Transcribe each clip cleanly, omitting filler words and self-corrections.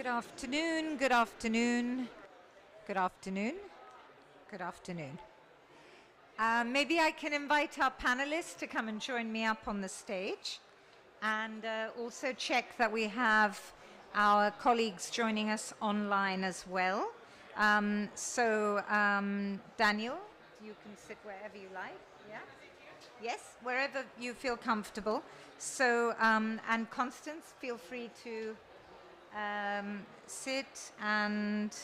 Good afternoon, good afternoon, good afternoon, good afternoon. Maybe I can invite our panelists to come and join me up on the stage, and also check that we have our colleagues joining us online as well. Daniel, you can sit wherever you like, yeah? Yes, wherever you feel comfortable. So, and Constance, feel free to sit, and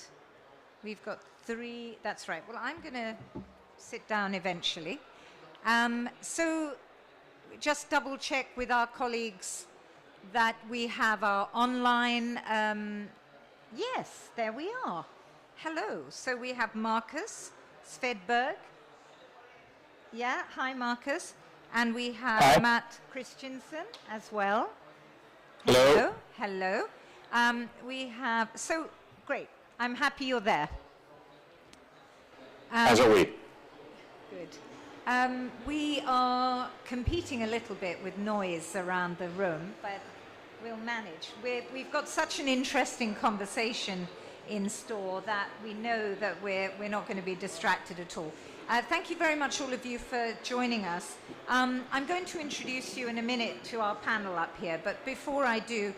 we've got three, that's right. Well, I'm gonna sit down eventually. So just double check with our colleagues that we have our online, yes, there we are. Hello, so we have Marcus Svedberg. Yeah, hi Marcus. And we have hi. Matt Christensen as well. Hello. Hello. We have, so great, I'm happy you're there. As are we. Good. We are competing a little bit with noise around the room, but we'll manage. We've got such an interesting conversation in store that we know that we're not going to be distracted at all. Thank you very much, all of you, for joining us. I'm going to introduce you in a minute to our panel up here, but before I do,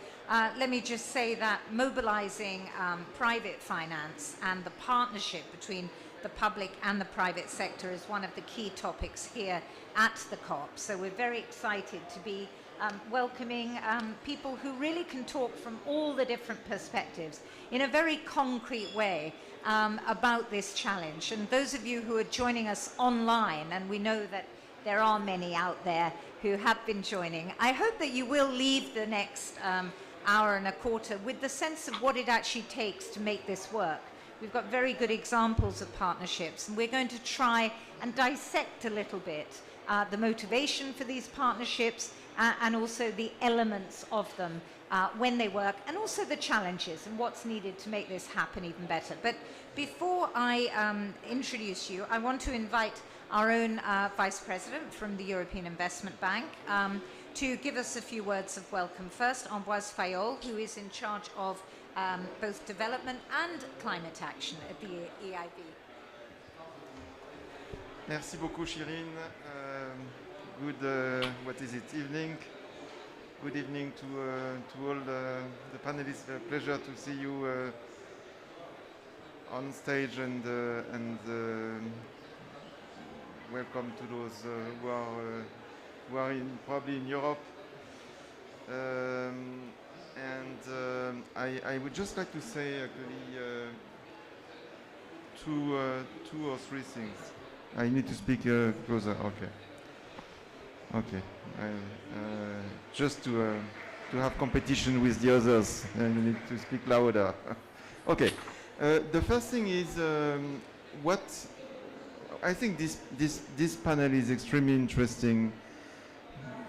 let me just say that mobilizing private finance and the partnership between the public and the private sector is one of the key topics here at the COP. So we're very excited to be welcoming people who really can talk from all the different perspectives in a very concrete way about this challenge. And those of you who are joining us online, and we know that there are many out there who have been joining, I hope that you will leave the next hour and a quarter with the sense of what it actually takes to make this work. We've got very good examples of partnerships, and we're going to try and dissect a little bit the motivation for these partnerships and also the elements of them when they work, and also the challenges and what's needed to make this happen even better. But before I introduce you, I want to invite our own Vice President from the European Investment Bank to give us a few words of welcome. First, Ambroise Fayolle, who is in charge of both development and climate action at the EIB. Merci beaucoup, Shirin. Good, evening. Good evening to all the panelists. A pleasure to see you on stage, and welcome to those who are probably in Europe. I would just like to say actually two or three things. I need to speak closer. Okay. Just to have competition with the others, and you need to speak louder. Okay. The first thing is what I think this panel is extremely interesting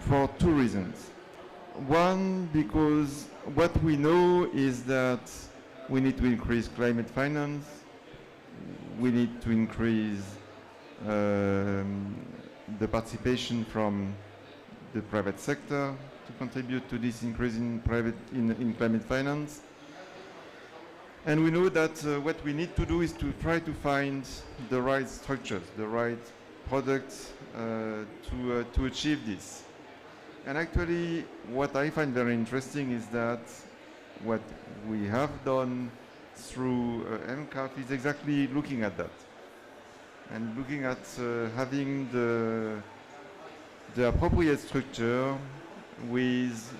for two reasons. One, because what we know is that we need to increase climate finance, we need to increase the participation from the private sector to contribute to this increase in climate finance. And we know that what we need to do is to try to find the right structures, the right products to achieve this. And actually, what I find very interesting is that what we have done through MCAP is exactly looking at that. And looking at having the appropriate structure with,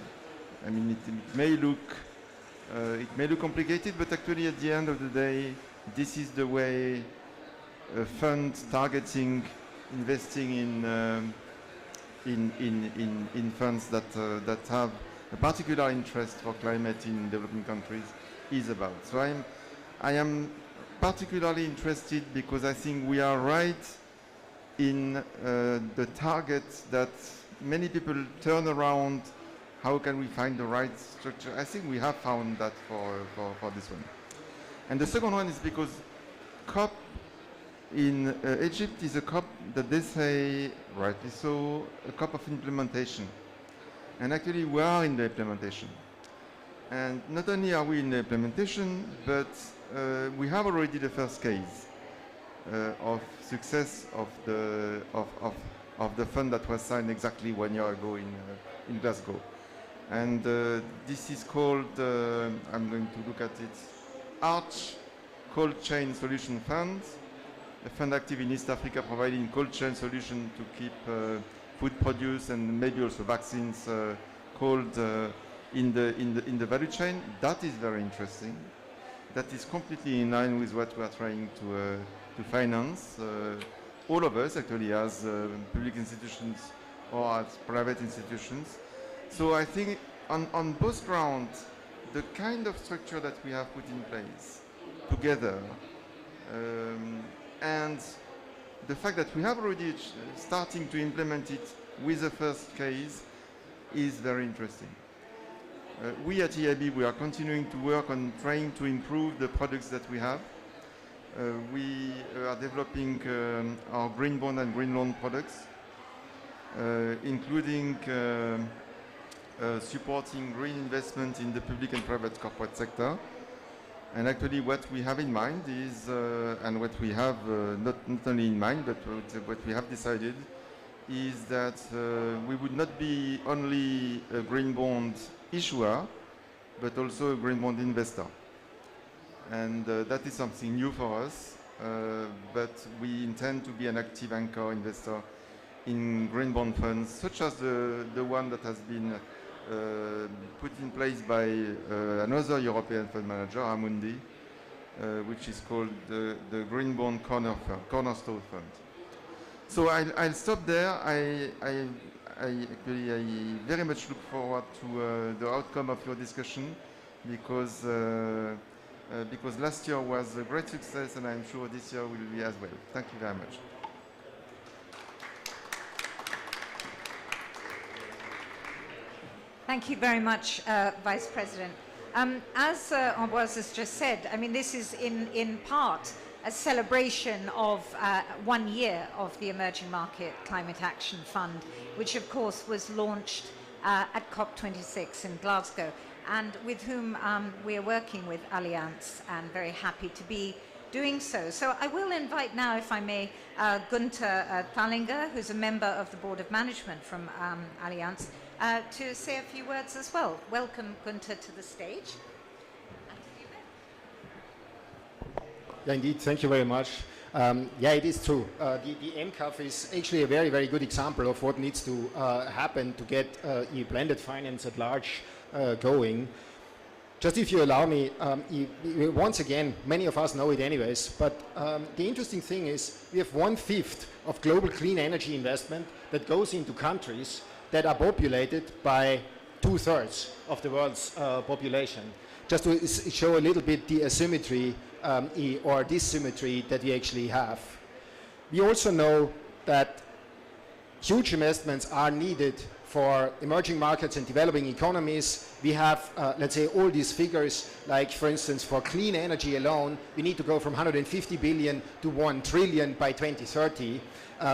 I mean, it may look complicated, but actually at the end of the day, this is the way a fund targeting investing in funds that have a particular interest for climate in developing countries is about. So I am particularly interested because I think we are right in the target that many people turn around. How can we find the right structure? I think we have found that for this one. And the second one is because COP in Egypt is a COP that they say, rightly so, a COP of implementation. And actually we are in the implementation. And not only are we in the implementation, but we have already the first case of success of the fund that was signed exactly 1 year ago in Glasgow. And this is called, I'm going to look at it, Arch Cold Chain Solution Fund, a fund active in East Africa providing cold chain solution to keep food produce and maybe also vaccines cold in the value chain. That is very interesting. That is completely in line with what we are trying to finance. All of us actually as public institutions or as private institutions. So I think on both grounds, the kind of structure that we have put in place together and the fact that we have already starting to implement it with the first case is very interesting. We at EIB, we are continuing to work on trying to improve the products that we have. We are developing our green bond and green loan products, including supporting green investment in the public and private corporate sector. And actually what we have in mind is, and what we have not only in mind, but what we have decided is that we would not be only a green bond issuer, but also a green bond investor. And that is something new for us, but we intend to be an active anchor investor in green bond funds, such as the one that has been put in place by another European fund manager, Amundi, which is called the Green Bond Cornerstone Fund. So I'll stop there. I very much look forward to the outcome of your discussion because last year was a great success and I'm sure this year will be as well. Thank you very much. Thank you very much, Vice President. As Ambroise has just said, I mean, this is in part a celebration of 1 year of the Emerging Market Climate Action Fund, which of course was launched at COP26 in Glasgow, and with whom we are working with Allianz, and very happy to be doing so. So I will invite now, if I may, Günther Thallinger, who's a member of the Board of Management from Allianz, to say a few words as well. Welcome, Günther, to the stage. Yeah, indeed. Thank you very much. Yeah, it is true. The MCAF is actually a very, very good example of what needs to happen to get blended finance at large going. Just if you allow me, once again, many of us know it anyways, but the interesting thing is we have 1/5 of global clean energy investment that goes into countries that are populated by 2/3 of the world's population. Just to show a little bit the asymmetry or dissymmetry that we actually have. We also know that huge investments are needed for emerging markets and developing economies. We have, let's say, all these figures, like for instance, for clean energy alone, we need to go from 150 billion to 1 trillion by 2030.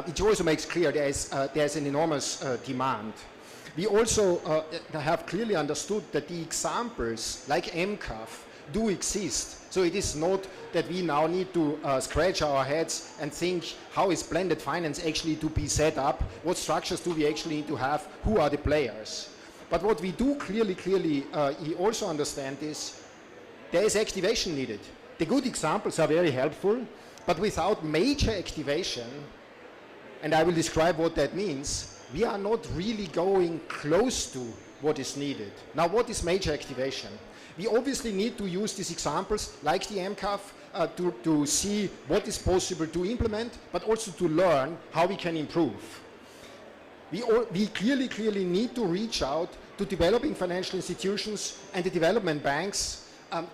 It also makes clear there's an enormous demand. We also have clearly understood that the examples like MCAF do exist. So it is not that we now need to scratch our heads and think how is blended finance actually to be set up, what structures do we actually need to have, who are the players. But what we do clearly also understand is there is activation needed. The good examples are very helpful, but without major activation, and I will describe what that means, we are not really going close to what is needed. Now, what is major activation? We obviously need to use these examples like the MCAF to see what is possible to implement, but also to learn how we can improve. We clearly need to reach out to developing financial institutions and the development banks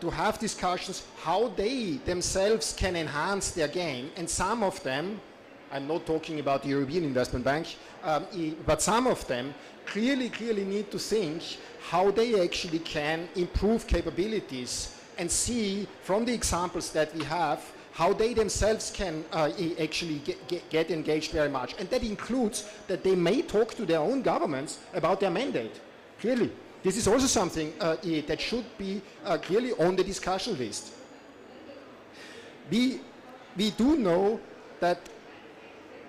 to have discussions how they themselves can enhance their game. And some of them, I'm not talking about the European Investment Bank, but some of them clearly need to think how they actually can improve capabilities and see from the examples that we have how they themselves can actually get engaged very much. And that includes that they may talk to their own governments about their mandate. Clearly, This is also something that should be clearly on the discussion list. We do know that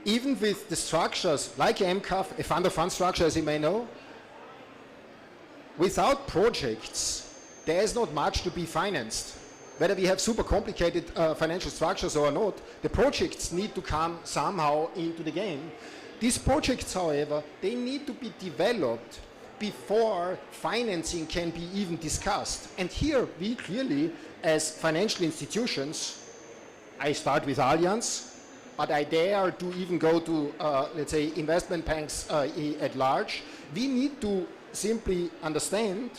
even with the structures like MCAF, a fund-of-fund structure, as you may know, without projects, there is not much to be financed. Whether we have super complicated financial structures or not, the projects need to come somehow into the game. These projects, however, they need to be developed before financing can be even discussed. And here we clearly, as financial institutions, I start with Allianz, but I dare to even go to, let's say, investment banks at large. We need to simply understand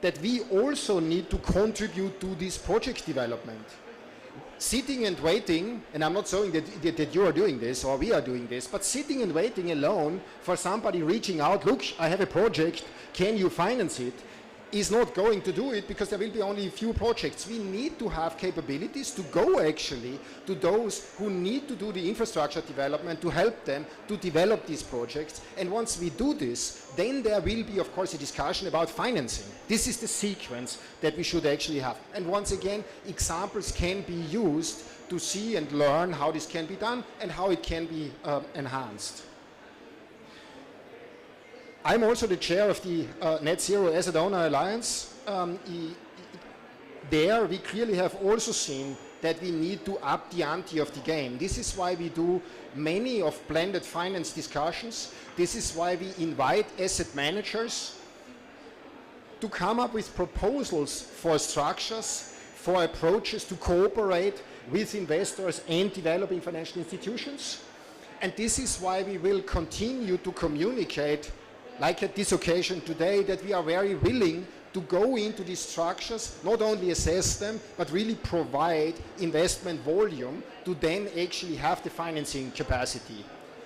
that we also need to contribute to this project development. Sitting and waiting, and I'm not saying that you are doing this or we are doing this, but sitting and waiting alone for somebody reaching out, look, I have a project, can you finance it, is not going to do it because there will be only a few projects. We need to have capabilities to go actually to those who need to do the infrastructure development to help them to develop these projects. And once we do this, then there will be, of course, a discussion about financing. This is the sequence that we should actually have. And once again, examples can be used to see and learn how this can be done and how it can be enhanced. I'm also the chair of the Net Zero Asset Owner Alliance. There we clearly have also seen that we need to up the ante of the game. This is why we do many of blended finance discussions. This is why we invite asset managers to come up with proposals for structures, for approaches to cooperate with investors and developing financial institutions. And this is why we will continue to communicate, like at this occasion today, that we are very willing to go into these structures, not only assess them, but really provide investment volume to then actually have the financing capacity.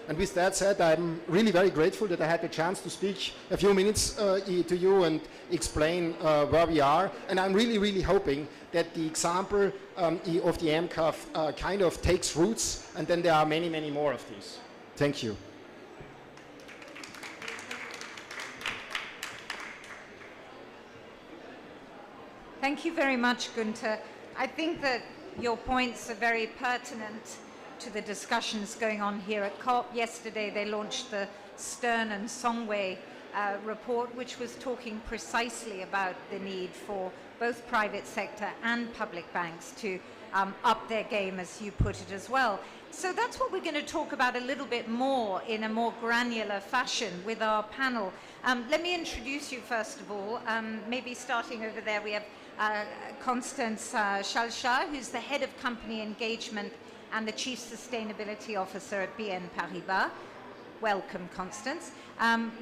And with that said, I'm really very grateful that I had the chance to speak a few minutes to you and explain where we are. And I'm really, really hoping that the example of the MCAF kind of takes roots, and then there are many, many more of these. Thank you. Thank you very much, Günther. I think that your points are very pertinent to the discussions going on here at COP. Yesterday they launched the Stern and Songway report, which was talking precisely about the need for both private sector and public banks to up their game, as you put it as well. So that's what we're going to talk about a little bit more in a more granular fashion with our panel. Let me introduce you first of all. Maybe starting over there, we have Constance Chalchat, who's the head of company engagement and the chief sustainability officer at BNP Paribas. Welcome, Constance.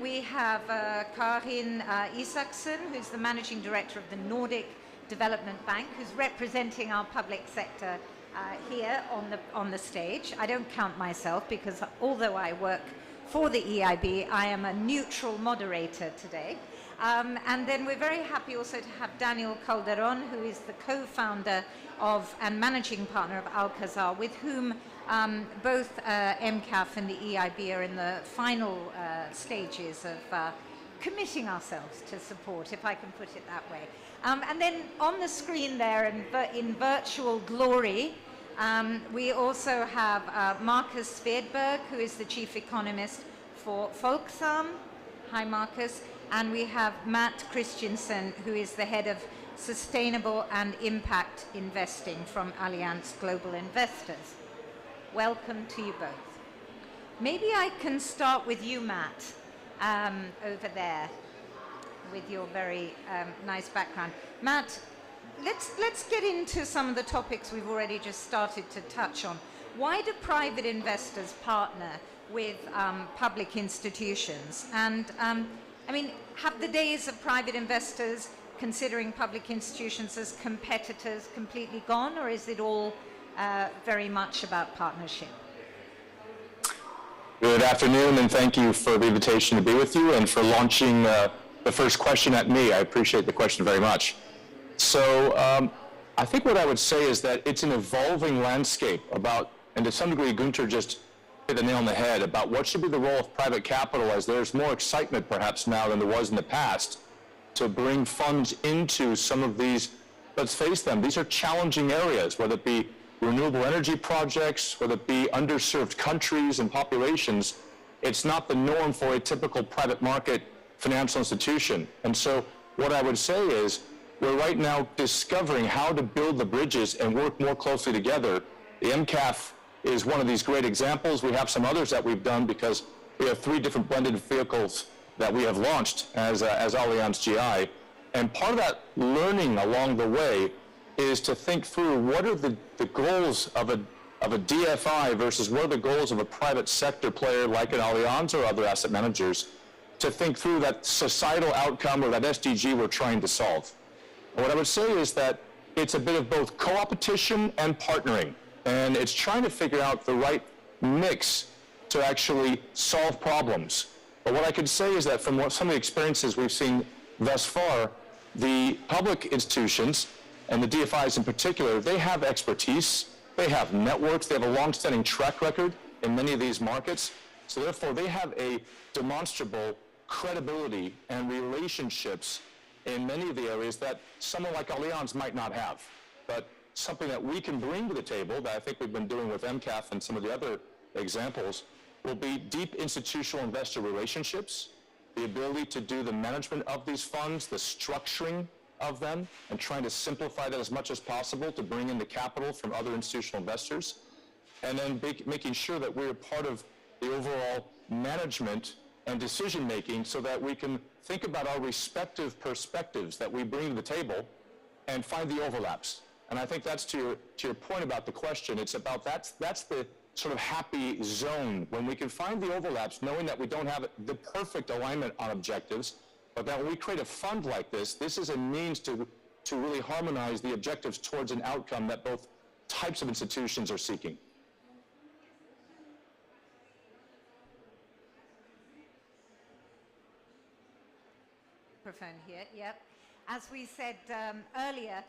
We have Karin Isaksson, who's the managing director of the Nordic Development Bank, who's representing our public sector here on the stage. I don't count myself because although I work for the EIB, I am a neutral moderator today. And then we're very happy also to have Daniel Calderón, who is the co-founder of and managing partner of Alcazar, with whom both MCAF and the EIB are in the final stages of committing ourselves to support, if I can put it that way. And then on the screen there, in virtual glory, we also have Markus Svedberg, who is the chief economist for Folksam. Hi, Markus. And we have Matt Christensen, who is the head of sustainable and impact investing from Allianz Global Investors. Welcome to you both. Maybe I can start with you, Matt, over there, with your very nice background. Matt, let's get into some of the topics we've already just started to touch on. Why do private investors partner with public institutions? And I mean, have the days of private investors considering public institutions as competitors completely gone, or is it all very much about partnership? Good afternoon, and thank you for the invitation to be with you and for launching the first question at me. I appreciate the question very much. So I think what I would say is that it's an evolving landscape about, and to some degree Günther just hit the nail on the head about what should be the role of private capital, as there's more excitement perhaps now than there was in the past to bring funds into some of these, let's face them, these are challenging areas, whether it be renewable energy projects, whether it be underserved countries and populations. It's not the norm for a typical private market financial institution. And so what I would say is we're right now discovering how to build the bridges and work more closely together. The MCAF is one of these great examples. We have some others that we've done because we have 3 different blended vehicles that we have launched as Allianz GI. And part of that learning along the way is to think through what are the goals of a DFI versus what are the goals of a private sector player like an Allianz or other asset managers, to think through that societal outcome or that SDG we're trying to solve. And what I would say is that it's a bit of both co-opetition and partnering, and it's trying to figure out the right mix to actually solve problems. But what I could say is that from some of the experiences we've seen thus far, the public institutions, and the DFIs in particular, they have expertise, they have networks, they have a long-standing track record in many of these markets. So therefore, they have a demonstrable credibility and relationships in many of the areas that someone like Allianz might not have. But something that we can bring to the table, that I think we've been doing with MCAF and some of the other examples, will be deep institutional investor relationships, the ability to do the management of these funds, the structuring of them, and trying to simplify that as much as possible to bring in the capital from other institutional investors, and then making sure that we're part of the overall management and decision making so that we can think about our respective perspectives that we bring to the table and find the overlaps. And I think that's to your point about the question. It's about that's the sort of happy zone when we can find the overlaps, knowing that we don't have the perfect alignment on objectives, but that when we create a fund like this, this is a means to really harmonize the objectives towards an outcome that both types of institutions are seeking. Microphone here, yep. As we said earlier,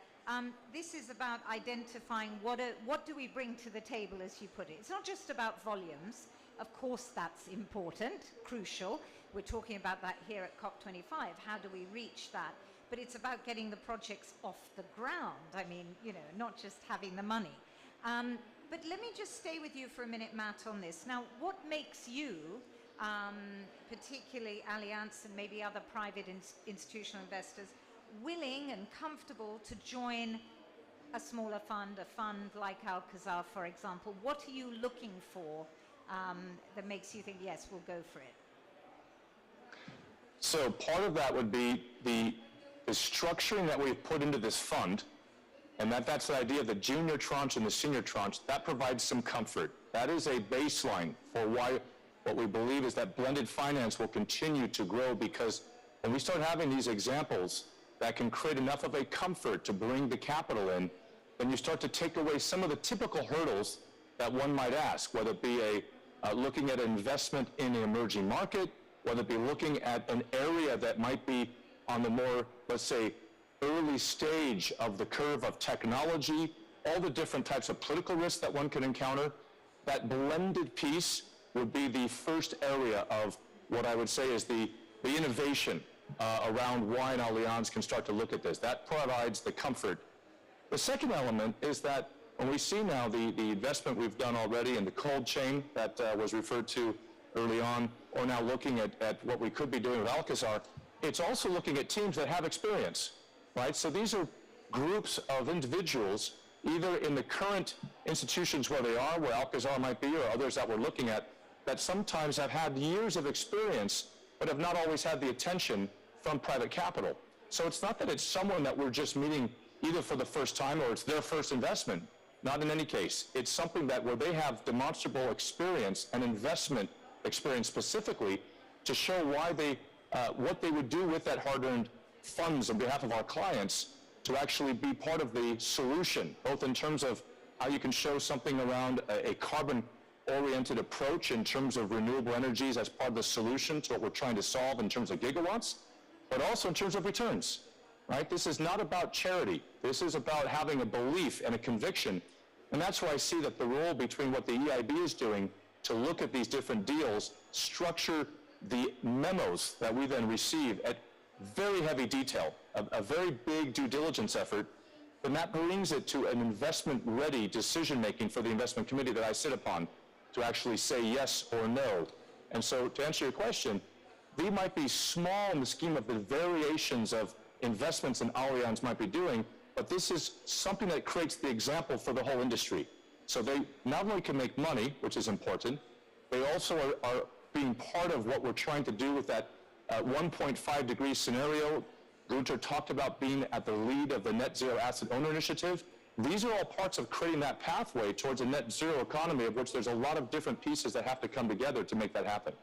this is about identifying what do we bring to the table, as you put it. It's not just about volumes. Of course, that's important, crucial. We're talking about that here at COP25. How do we reach that? But it's about getting the projects off the ground. I mean, you know, not just having the money. But let me just stay with you for a minute, Matt, on this. Now, what makes you, particularly Allianz and maybe other private institutional investors, willing and comfortable to join a smaller fund, a fund like Alcazar, for example? What are you looking for that makes you think, yes, we'll go for it? So part of that would be the structuring that we've put into this fund, and that's the idea of the junior tranche and the senior tranche. That provides some comfort. That is a baseline for why what we believe is that blended finance will continue to grow, because when we start having these examples that can create enough of a comfort to bring the capital in, then you start to take away some of the typical hurdles that one might ask, whether it be looking at an investment in an emerging market, whether it be looking at an area that might be on the more, let's say, early stage of the curve of technology, all the different types of political risks that one can encounter. That blended piece would be the first area of what I would say is the innovation around why an Allianz can start to look at this. That provides the comfort. The second element is that when we see now the investment we've done already in the cold chain that was referred to early on, or now looking at what we could be doing with Alcazar, it's also looking at teams that have experience, right? So these are groups of individuals, either in the current institutions where they are, where Alcazar might be, or others that we're looking at, that sometimes have had years of experience, but have not always had the attention from private capital. So it's not that it's someone that we're just meeting either for the first time or it's their first investment. Not in any case. It's something that where they have demonstrable experience and investment experience specifically to show why they, what they would do with that hard-earned funds on behalf of our clients to actually be part of the solution, both in terms of how you can show something around a carbon-oriented approach in terms of renewable energies as part of the solution to what we're trying to solve in terms of gigawatts, but also in terms of returns, right? This is not about charity. This is about having a belief and a conviction. And that's why I see that the role between what the EIB is doing to look at these different deals, structure the memos that we then receive at very heavy detail, a very big due diligence effort, then that brings it to an investment-ready decision-making for the investment committee that I sit upon to actually say yes or no. And so to answer your question, they might be small in the scheme of the variations of investments an Allianz might be doing, but this is something that creates the example for the whole industry. So they not only can make money, which is important, they also are being part of what we're trying to do with that 1.5 degree scenario. Günther talked about being at the lead of the net zero asset owner initiative. These are all parts of creating that pathway towards a net zero economy, of which there's a lot of different pieces that have to come together to make that happen.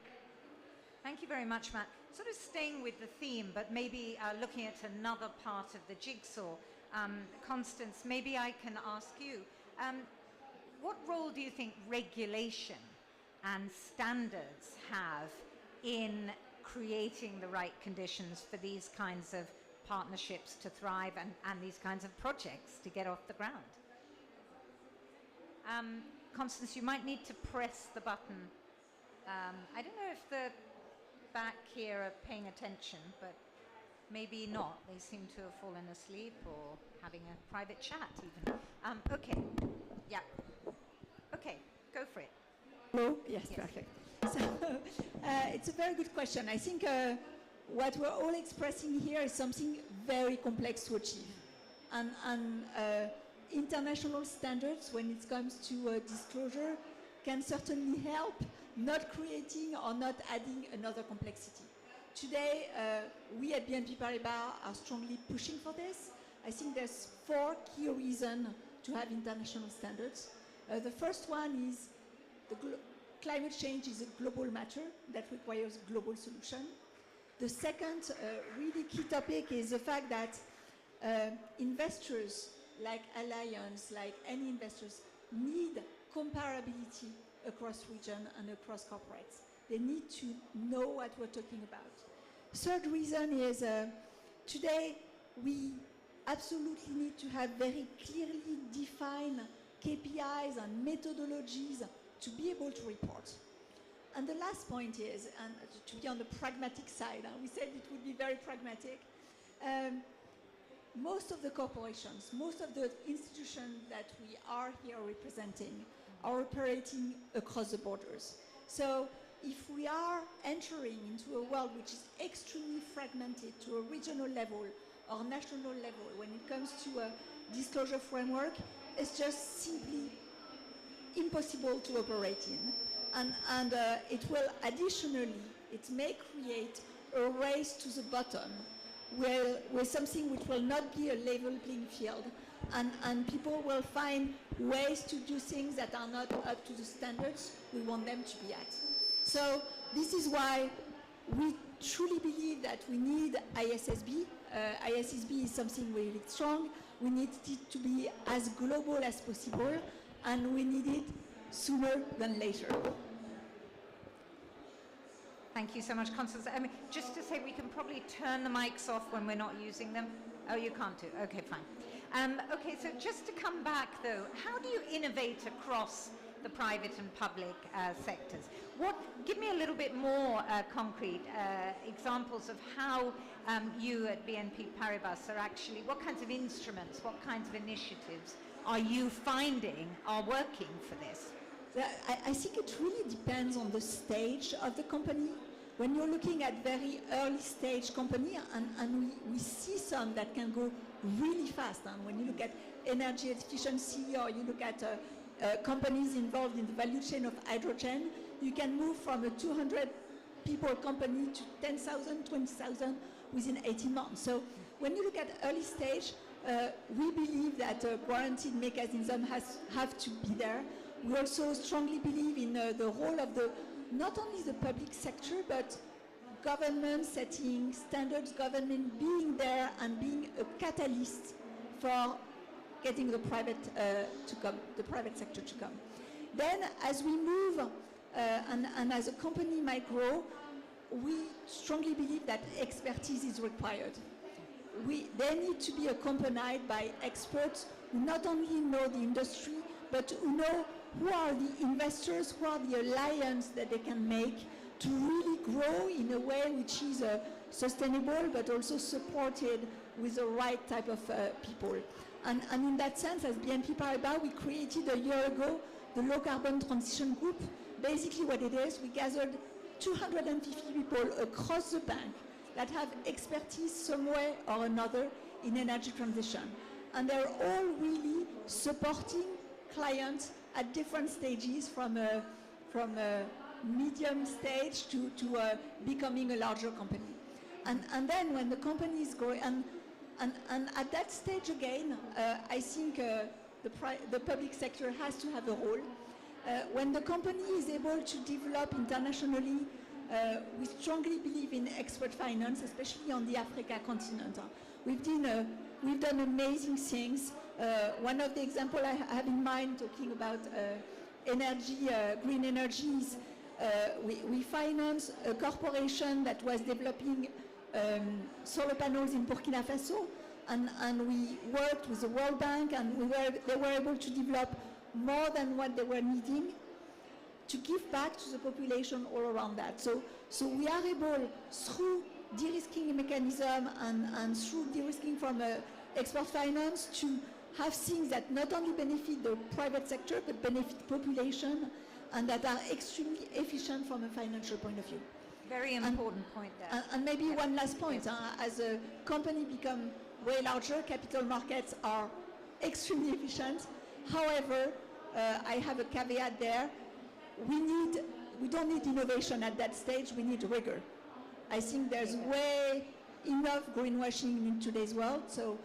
Thank you very much, Matt. Sort of staying with the theme, but maybe looking at another part of the jigsaw. Constance, maybe I can ask you, what role do you think regulation and standards have in creating the right conditions for these kinds of partnerships to thrive and these kinds of projects to get off the ground? Constance, you might need to press the button. I don't know if the back here are paying attention, but maybe not. They seem to have fallen asleep or having a private chat even. Okay, yeah. Okay, go for it. Hello? Yes, perfect. So it's a very good question. I think what we're all expressing here is something very complex to achieve. And international standards, when it comes to disclosure, can certainly help not creating or not adding another complexity. Today, we at BNP Paribas are strongly pushing for this. I think there's 4 key reasons to have international standards. The first one is climate change is a global matter that requires global solution. The second really key topic is the fact that investors like Allianz, like any investors, need comparability across region and across corporates. They need to know what we're talking about. Third reason is today we absolutely need to have very clearly defined KPIs and methodologies to be able to report. And the last point is, and to be on the pragmatic side, we said it would be very pragmatic. Most of the corporations, most of the institutions that we are here representing are operating across the borders. So if we are entering into a world which is extremely fragmented to a regional level or national level when it comes to a disclosure framework, it's just simply impossible to operate in. And it will additionally, it may create a race to the bottom where something which will not be a level playing field, and people will find ways to do things that are not up to the standards we want them to be at. So this is why we truly believe that we need ISSB. ISSB is something really strong. We need it to be as global as possible, and we need it sooner than later. Thank you so much, Constance. I mean, just to say, we can probably turn the mics off when we're not using them. Oh, you can't do. Okay, fine. Okay, so just to come back, though, how do you innovate across the private and public sectors? Give me a little bit more concrete examples of how you at BNP Paribas are actually, what kinds of instruments, what kinds of initiatives are you finding are working for this? I think it really depends on the stage of the company. When you're looking at very early stage company, and we see some that can go really fast. And when you look at energy efficiency, or you look at companies involved in the value chain of hydrogen, you can move from a 200 people company to 10,000, 20,000 within 18 months. So when you look at early stage, we believe that guaranteed mechanism have to be there. We also strongly believe in the role of not only the public sector, but government setting standards, government being there and being a catalyst for getting the private sector to come. Then, as we move and as a company might grow, we strongly believe that expertise is required. They need to be accompanied by experts who not only know the industry, but who know who are the investors, who are the alliance that they can make to really grow in a way which is sustainable but also supported with the right type of people. And in that sense, as BNP Paribas, we created a year ago the Low Carbon Transition Group. Basically what it is, we gathered 250 people across the bank that have expertise some way or another in energy transition. And they're all really supporting clients at different stages from a medium stage to becoming a larger company. And then when the company is growing, and at that stage again, I think the public sector has to have a role. When the company is able to develop internationally, we strongly believe in expert finance, especially on the Africa continent. We've done amazing things. One of the examples I have in mind, talking about energy, green energies, we financed a corporation that was developing solar panels in Burkina Faso, and we worked with the World Bank, and they were able to develop more than what they were needing to give back to the population all around that. So we are able, through de-risking mechanism and through de-risking from export finance, to have things that not only benefit the private sector but benefit population, and that are extremely efficient from a financial point of view. Very important point there. And maybe one last point, as a company become way larger, capital markets are extremely efficient. However, I have a caveat there. We don't need innovation at that stage, we need rigor. I think there's way enough greenwashing in today's world, so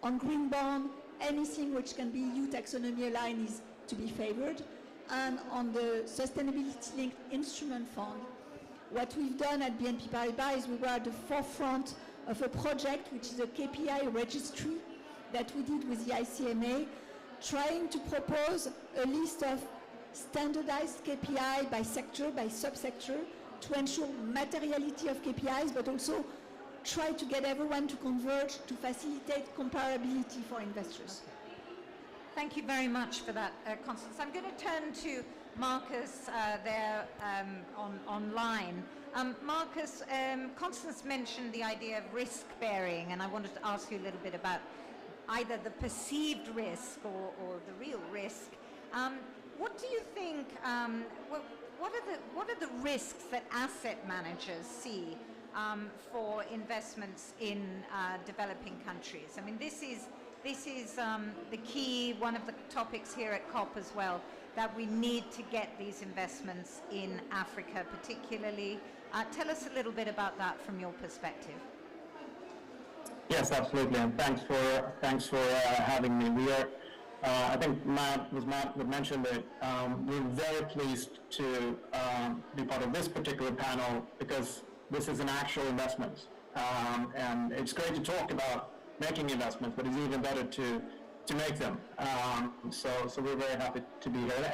on green bond, anything which can be EU taxonomy aligned is to be favored. And on the sustainability-linked instrument fund, what we've done at BNP Paribas is we were at the forefront of a project which is a KPI registry that we did with the ICMA, trying to propose a list of standardized KPI by sector, by subsector, to ensure materiality of KPIs, but also try to get everyone to converge to facilitate comparability for investors. Thank you very much for that, Constance. I'm going to turn to Marcus there online. Marcus, Constance mentioned the idea of risk-bearing, and I wanted to ask you a little bit about either the perceived risk or the real risk. What do you think, what are the risks that asset managers see for investments in developing countries? I mean, this is the key, one of the topics here at COP as well, that we need to get these investments in Africa particularly. Tell us a little bit about that from your perspective. Yes, absolutely, and thanks for having me. We are, I think Matt mentioned it. We're very pleased to be part of this particular panel because this is an actual investment, and it's great to talk about making investments, but it's even better to make them. So we're very happy to be here.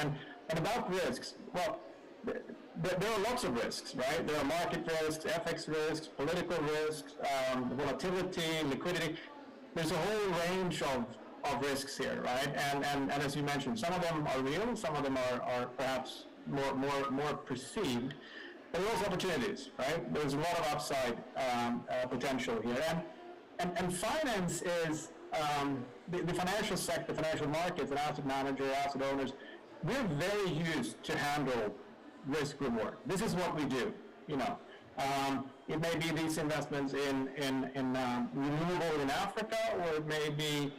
And about risks, well, there are lots of risks, right? There are market risks, FX risks, political risks, volatility, liquidity. There's a whole range of risks here, right? And as you mentioned, some of them are real, some of them are perhaps more perceived, but there are also opportunities, right? There's a lot of upside potential here. And finance is, the financial sector, financial markets, and asset managers, asset owners, we're very used to handle risk reward. This is what we do, you know. It may be these investments in renewable in Africa, or it may be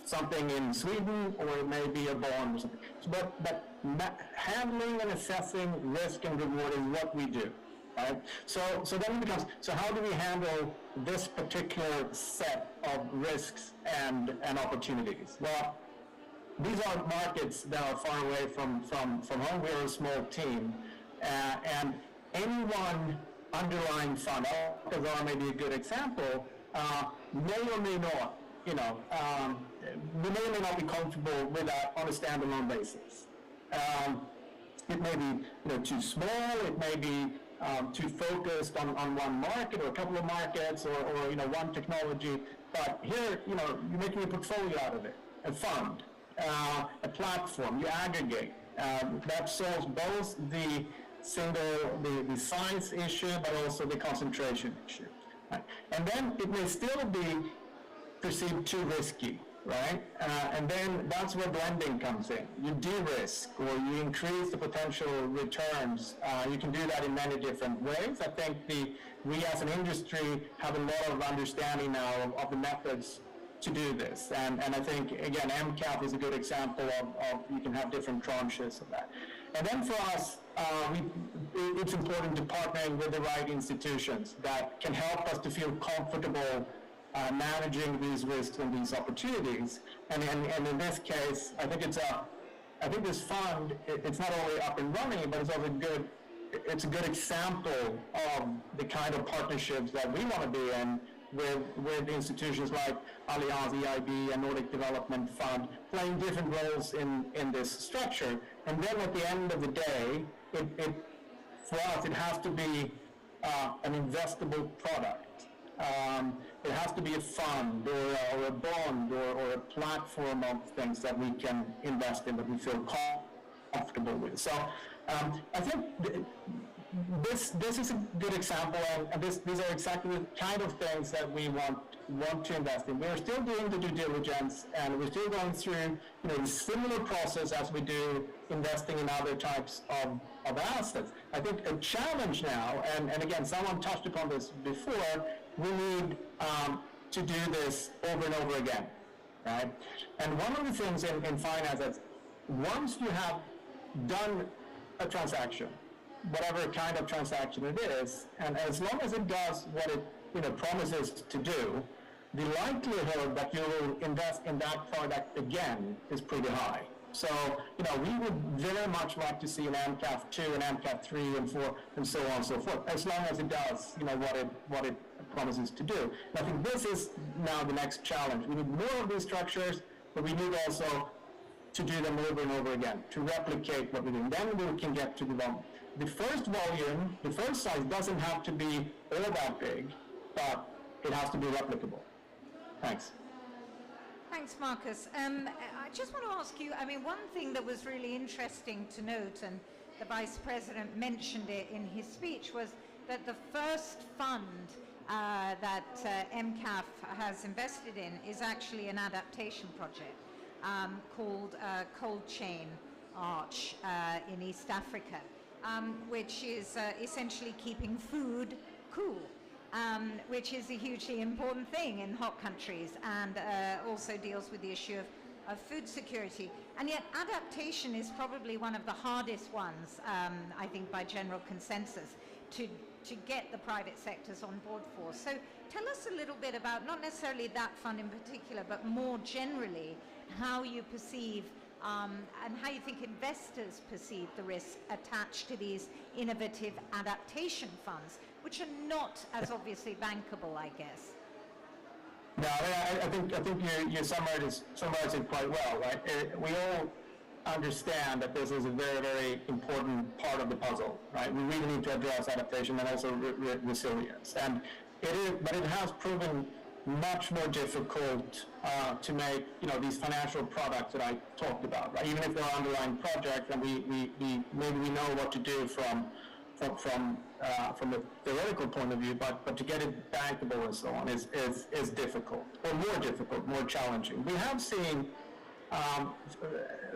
something in Sweden, or it may be a bond or something. But handling and assessing risk and reward is what we do. Right? So then it becomes, so how do we handle this particular set of risks and opportunities? Well, these are markets that are far away from home. We're a small team, and any one underlying fund, Alcazar may be a good example, may or may not, you know, we may or may not be comfortable with that on a standalone basis. It may be, you know, too small. It may be too focused on one market or a couple of markets, or you know, one technology. But here, you know, you're making a portfolio out of it, a fund, a platform, you aggregate. That solves both the size issue, but also the concentration issue. Right? And then it may still be perceived too risky, right? And then that's where blending comes in. You de-risk or you increase the potential returns. You can do that in many different ways. I think we as an industry have a lot of understanding now of the methods to do this. And I think, again, MCAP is a good example of you can have different tranches of that. And then for us, it's important to partner with the right institutions that can help us to feel comfortable managing these risks and these opportunities. And in this case, I think this fund, it's not only up and running, but it's also it's a good example of the kind of partnerships that we want to be in with institutions like Allianz, EIB, and Nordic Development Fund, playing different roles in this structure. And then at the end of the day, for us, it has to be an investable product. It has to be a fund or a bond or a platform of things that we can invest in that we feel comfortable with. So I think this is a good example, and these are exactly the kind of things that we want to invest in. We're still doing the due diligence, and we're still going through a similar process as we do investing in other types of assets. I think a challenge now, and again, someone touched upon this before, we need to do this over and over again, right? And one of the things in finance is once you have done a transaction, whatever kind of transaction it is, and as long as it does what it promises to do, the likelihood that you will invest in that product again is pretty high. So, we would very much like to see an AMCAF 2, an AMCAF 3, and 4, and so on and so forth, as long as it does, what it promises to do. And I think this is now the next challenge. We need more of these structures, but we need also to do them over and over again, to replicate what we're doing. Then we can get to the first volume, the first size doesn't have to be all that big, but it has to be replicable. Thanks. Thanks, Marcus. I just want to ask you, one thing that was really interesting to note, and the Vice President mentioned it in his speech, was that the first fund that MCAF has invested in is actually an adaptation project called Cold Chain Arch in East Africa, which is essentially keeping food cool. Which is a hugely important thing in hot countries, and also deals with the issue of food security. And yet adaptation is probably one of the hardest ones, I think, by general consensus, to get the private sectors on board for. So tell us a little bit about, not necessarily that fund in particular, but more generally, how you perceive and how you think investors perceive the risk attached to these innovative adaptation funds, which are not as obviously bankable, I guess. No, I think you summarized it quite well, right? We all understand that this is a very, very important part of the puzzle, right? We really need to address adaptation and also resilience. And but it has proven much more difficult to make, these financial products that I talked about, right? Even if they're underlying projects, and we maybe we know what to do from a theoretical point of view, but to get it bankable and so on is difficult, or more difficult, more challenging. We have seen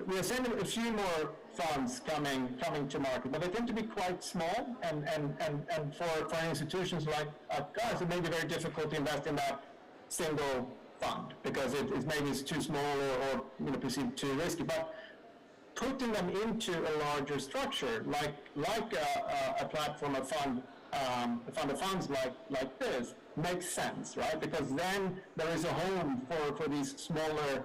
we are seeing a few more funds coming to market, but they tend to be quite small, and for institutions like us, it may be very difficult to invest in that single fund because it's too small or perceived too risky. But putting them into a larger structure, like a platform, a fund of funds like this, makes sense, right? Because then there is a home for these smaller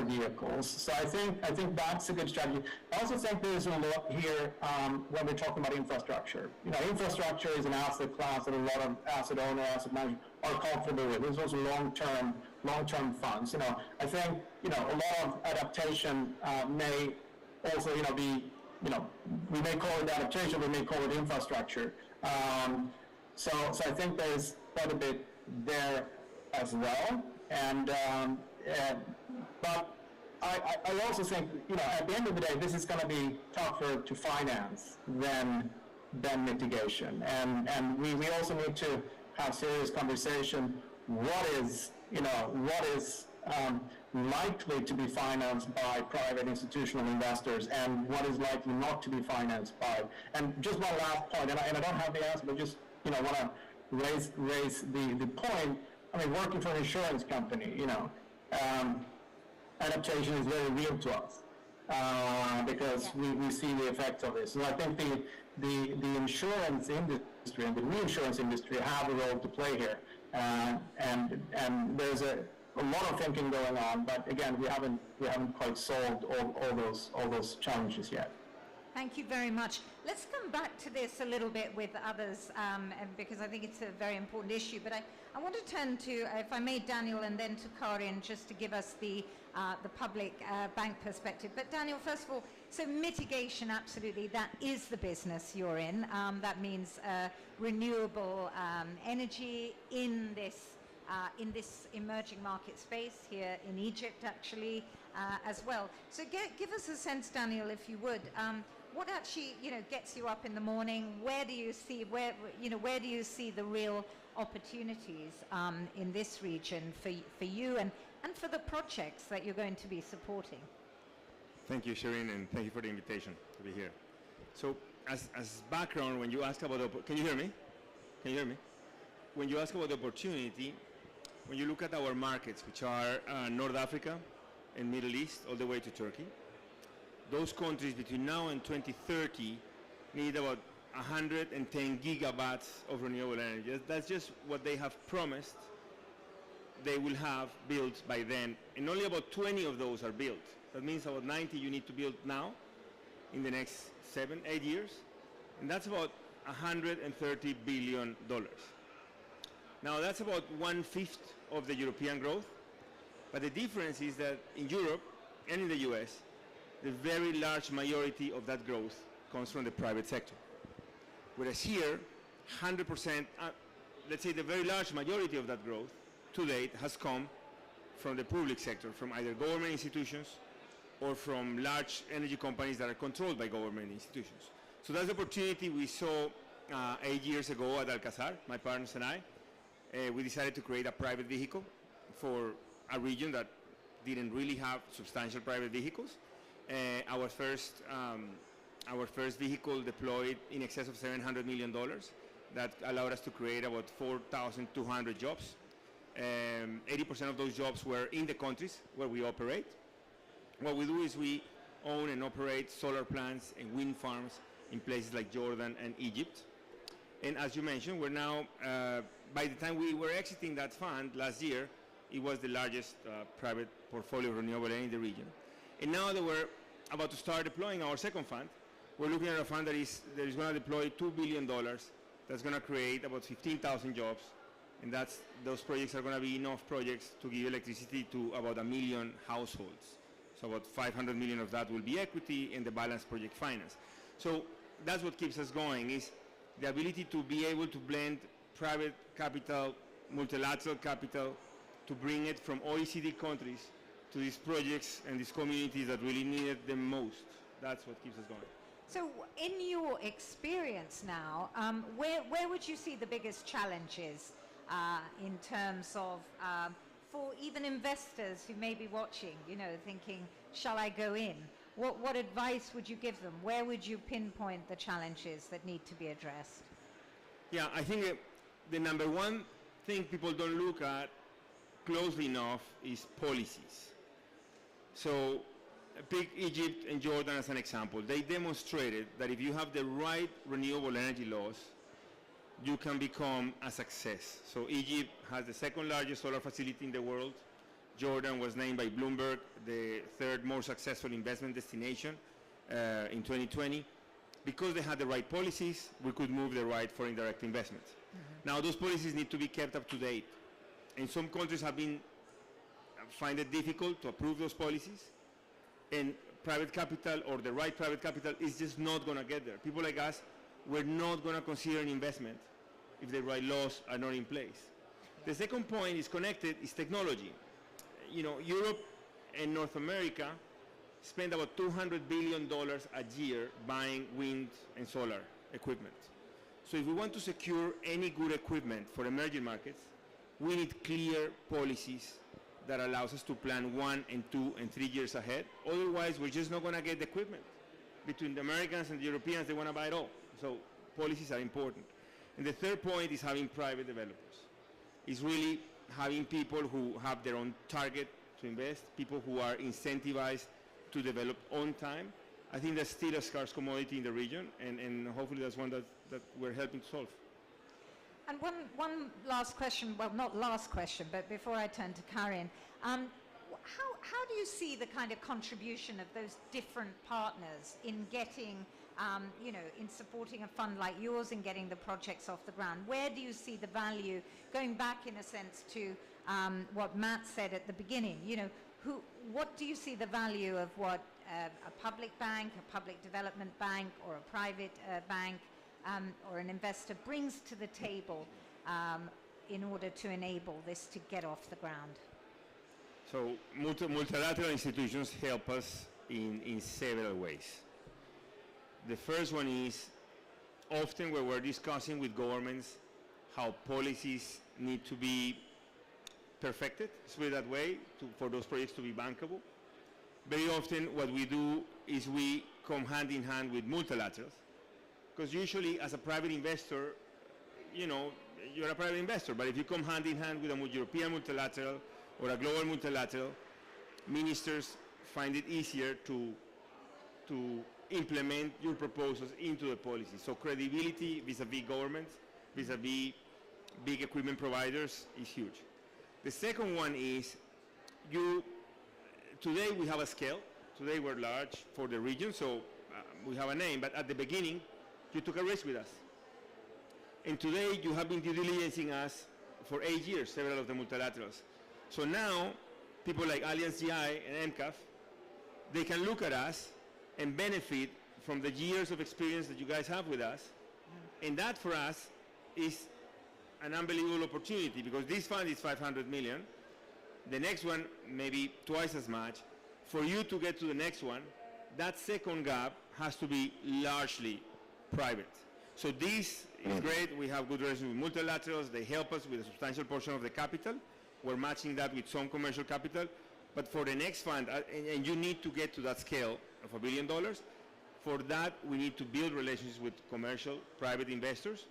vehicles. So I think that's a good strategy. I also think there's a lot here when we're talking about infrastructure. Infrastructure is an asset class that a lot of asset owners, asset managers are comfortable with. There's also long-term funds. I think a lot of adaptation may also be we may call it adaptation, we may call it infrastructure. So I think there's quite a bit there as well. And but I also think, at the end of the day, this is going to be tougher to finance than mitigation. And we also need to have serious conversation. What is likely to be financed by private institutional investors and what is likely not to be financed by. And just one last point, and I don't have the answer, but just, want to raise the point. I mean, working for an insurance company, adaptation is very real to us because we see the effects of this. And I think the insurance industry and the reinsurance industry have a role to play here. And there's a lot of thinking going on, but again, we haven't quite solved all those challenges yet. Thank you very much. Let's come back to this a little bit with others, because I think it's a very important issue. But I want to turn to, if I may, Daniel, and then to Karin, just to give us the public bank perspective. But Daniel, first of all, so mitigation, absolutely, that is the business you're in. That means renewable energy in this emerging market space here in Egypt, actually, as well. So give us a sense, Daniel, if you would. What actually, gets you up in the morning? Where do you see the real opportunities in this region for you and for the projects that you're going to be supporting? Thank you, Shireen, and thank you for the invitation to be here. So, as background, when you ask about can you hear me? Can you hear me? When you ask about the opportunity, when you look at our markets, which are North Africa and Middle East, all the way to Turkey, those countries between now and 2030 need about 110 gigawatts of renewable energy. That's just what they have promised they will have built by then, and only about 20 of those are built. That means about 90 you need to build now in the next 7-8 years, and that's about $130 billion. Now that's about 1/5 of the European growth, but the difference is that in Europe and in the US, the very large majority of that growth comes from the private sector. Whereas here, 100%, let's say the very large majority of that growth to date has come from the public sector, from either government institutions or from large energy companies that are controlled by government institutions. So that's the opportunity we saw 8 years ago at Alcazar, my partners and I. We decided to create a private vehicle for a region that didn't really have substantial private vehicles. Our first vehicle deployed in excess of $700 million. That allowed us to create about 4,200 jobs. 80% of those jobs were in the countries where we operate. What we do is we own and operate solar plants and wind farms in places like Jordan and Egypt. And as you mentioned, we're now, by the time we were exiting that fund last year, it was the largest private portfolio of renewable energy in the region. And now that we're about to start deploying our second fund, we're looking at a fund that is going to deploy $2 billion. That's going to create about 15,000 jobs. And those projects are going to be enough projects to give electricity to about 1 million households. So about 500 million of that will be equity and the balance project finance. So that's what keeps us going, is the ability to be able to blend private capital, multilateral capital, to bring it from OECD countries to these projects and these communities that really need it the most. That's what keeps us going. So in your experience now, where would you see the biggest challenges in terms of, for even investors who may be watching, thinking, shall I go in? What advice would you give them? Where would you pinpoint the challenges that need to be addressed? Yeah, I think the number one thing people don't look at closely enough is policies. So pick Egypt and Jordan as an example. They demonstrated that if you have the right renewable energy laws, you can become a success. So Egypt has the second largest solar facility in the world. Jordan was named by Bloomberg the third most successful investment destination in 2020. Because they had the right policies, we could move the right foreign direct investments. Mm-hmm. Now those policies need to be kept up to date. And some countries find it difficult to approve those policies. And private capital, or the right private capital, is just not going to get there. People like us, we're not going to consider an investment if the right laws are not in place. The second point is connected, is technology. Europe and North America spend about $200 billion a year buying wind and solar equipment. So if we want to secure any good equipment for emerging markets, we need clear policies that allows us to plan 1 and 2 and 3 years ahead. Otherwise, we're just not going to get the equipment. Between the Americans and the Europeans, they want to buy it all. So policies are important. And the third point is having private developers. It's really having people who have their own target to invest, people who are incentivized to develop on time. I think that's still a scarce commodity in the region, and hopefully that's one that we're helping to solve. And one last question, well, not last question, but before I turn to Karin, how do you see the kind of contribution of those different partners in getting, in supporting a fund like yours and getting the projects off the ground? Where do you see the value, going back in a sense to what Matt said at the beginning, what do you see the value of what a public bank, a public development bank, or a private bank, or an investor brings to the table in order to enable this to get off the ground? So multilateral institutions help us in several ways. The first one is often where we're discussing with governments how policies need to be perfected, let's put it that way, for those projects to be bankable. Very often what we do is we come hand in hand with multilaterals, because usually as a private investor, you're a private investor, but if you come hand in hand with a European multilateral or a global multilateral, ministers find it easier to implement your proposals into the policy. So credibility vis-a-vis governments, vis-a-vis big equipment providers is huge. The second one is today we have a scale. Today we're large for the region, so we have a name, but at the beginning, you took a risk with us. And today you have been due diligencing us for 8 years, several of the multilaterals. So now, people like Allianz GI and MCAF, they can look at us and benefit from the years of experience that you guys have with us. And that for us is an unbelievable opportunity, because this fund is 500 million. The next one, maybe twice as much. For you to get to the next one, that second gap has to be largely private. So this is great. We have good relations with multilaterals. They help us with a substantial portion of the capital. We're matching that with some commercial capital. But for the next fund, and you need to get to that scale of $1 billion, for that we need to build relationships with commercial private investors,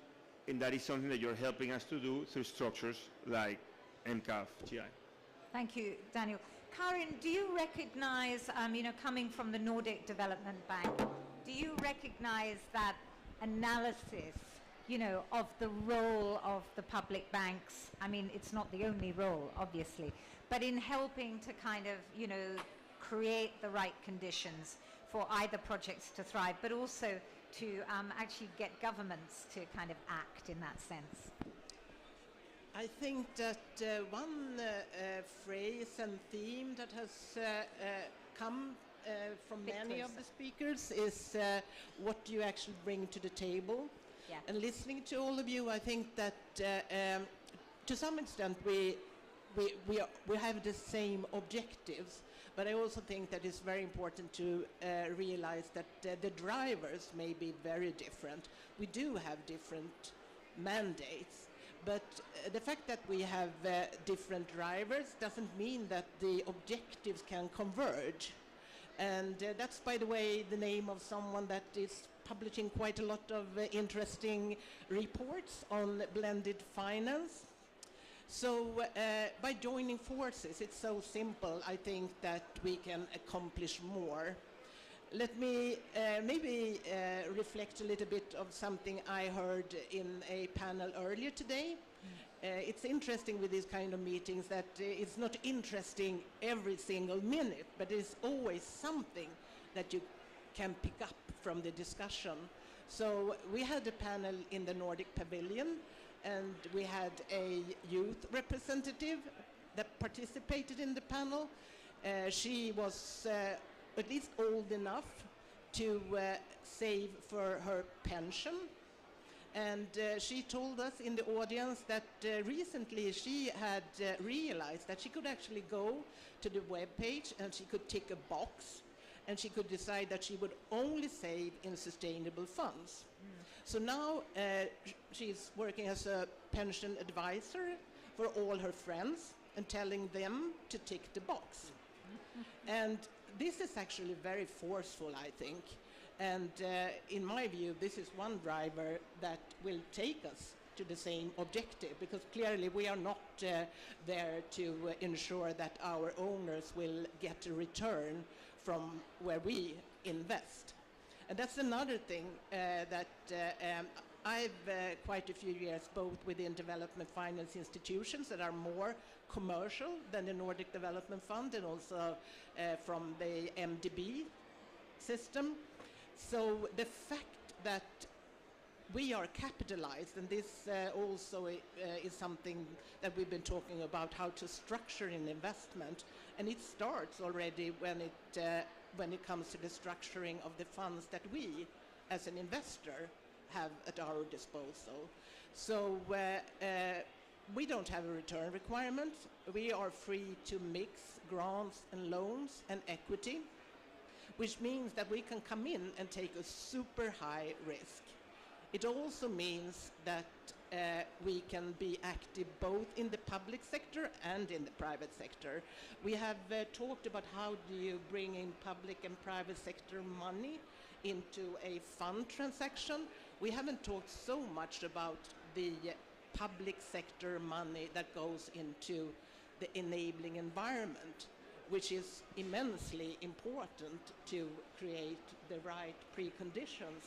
and that is something that you're helping us to do through structures like MCAF, GI. Thank you, Daniel. Karin, do you recognize, coming from the Nordic Development Bank, do you recognize that analysis, of the role of the public banks? I mean, it's not the only role, obviously, but in helping to kind of, create the right conditions for either projects to thrive, but also to actually get governments to kind of act in that sense? I think that one phrase and theme that has come from many of the speakers is what do you actually bring to the table? Yeah. And listening to all of you, I think that to some extent we have the same objectives, but I also think that it's very important to realize that the drivers may be very different. We do have different mandates, but the fact that we have different drivers doesn't mean that the objectives can converge. And that's, by the way, the name of someone that is publishing quite a lot of interesting reports on blended finance. So by joining forces, it's so simple, I think, that we can accomplish more. Let me maybe reflect a little bit of something I heard in a panel earlier today. It's interesting with these kind of meetings that it's not interesting every single minute, but it's always something that you can pick up from the discussion. So we had a panel in the Nordic Pavilion, and we had a youth representative that participated in the panel. She was at least old enough to save for her pension. And she told us in the audience that recently she had realized that she could actually go to the web page and she could tick a box and she could decide that she would only save in sustainable funds. So now she's working as a pension advisor for all her friends and telling them to tick the box. And this is actually very forceful, I think. And in my view, this is one driver that will take us to the same objective, because clearly we are not there to ensure that our owners will get a return from where we invest. And that's another thing that I've quite a few years both within development finance institutions that are more commercial than the Nordic Development Fund, and also from the MDB system. So the fact that we are capitalized, and this also is something that we've been talking about, how to structure an investment, and it starts already when it comes to the structuring of the funds that we, as an investor, have at our disposal. So we don't have a return requirement. We are free to mix grants and loans and equity, which means that we can come in and take a super high risk. It also means that we can be active both in the public sector and in the private sector. We have talked about how do you bring in public and private sector money into a fund transaction. We haven't talked so much about the public sector money that goes into the enabling environment, which is immensely important to create the right preconditions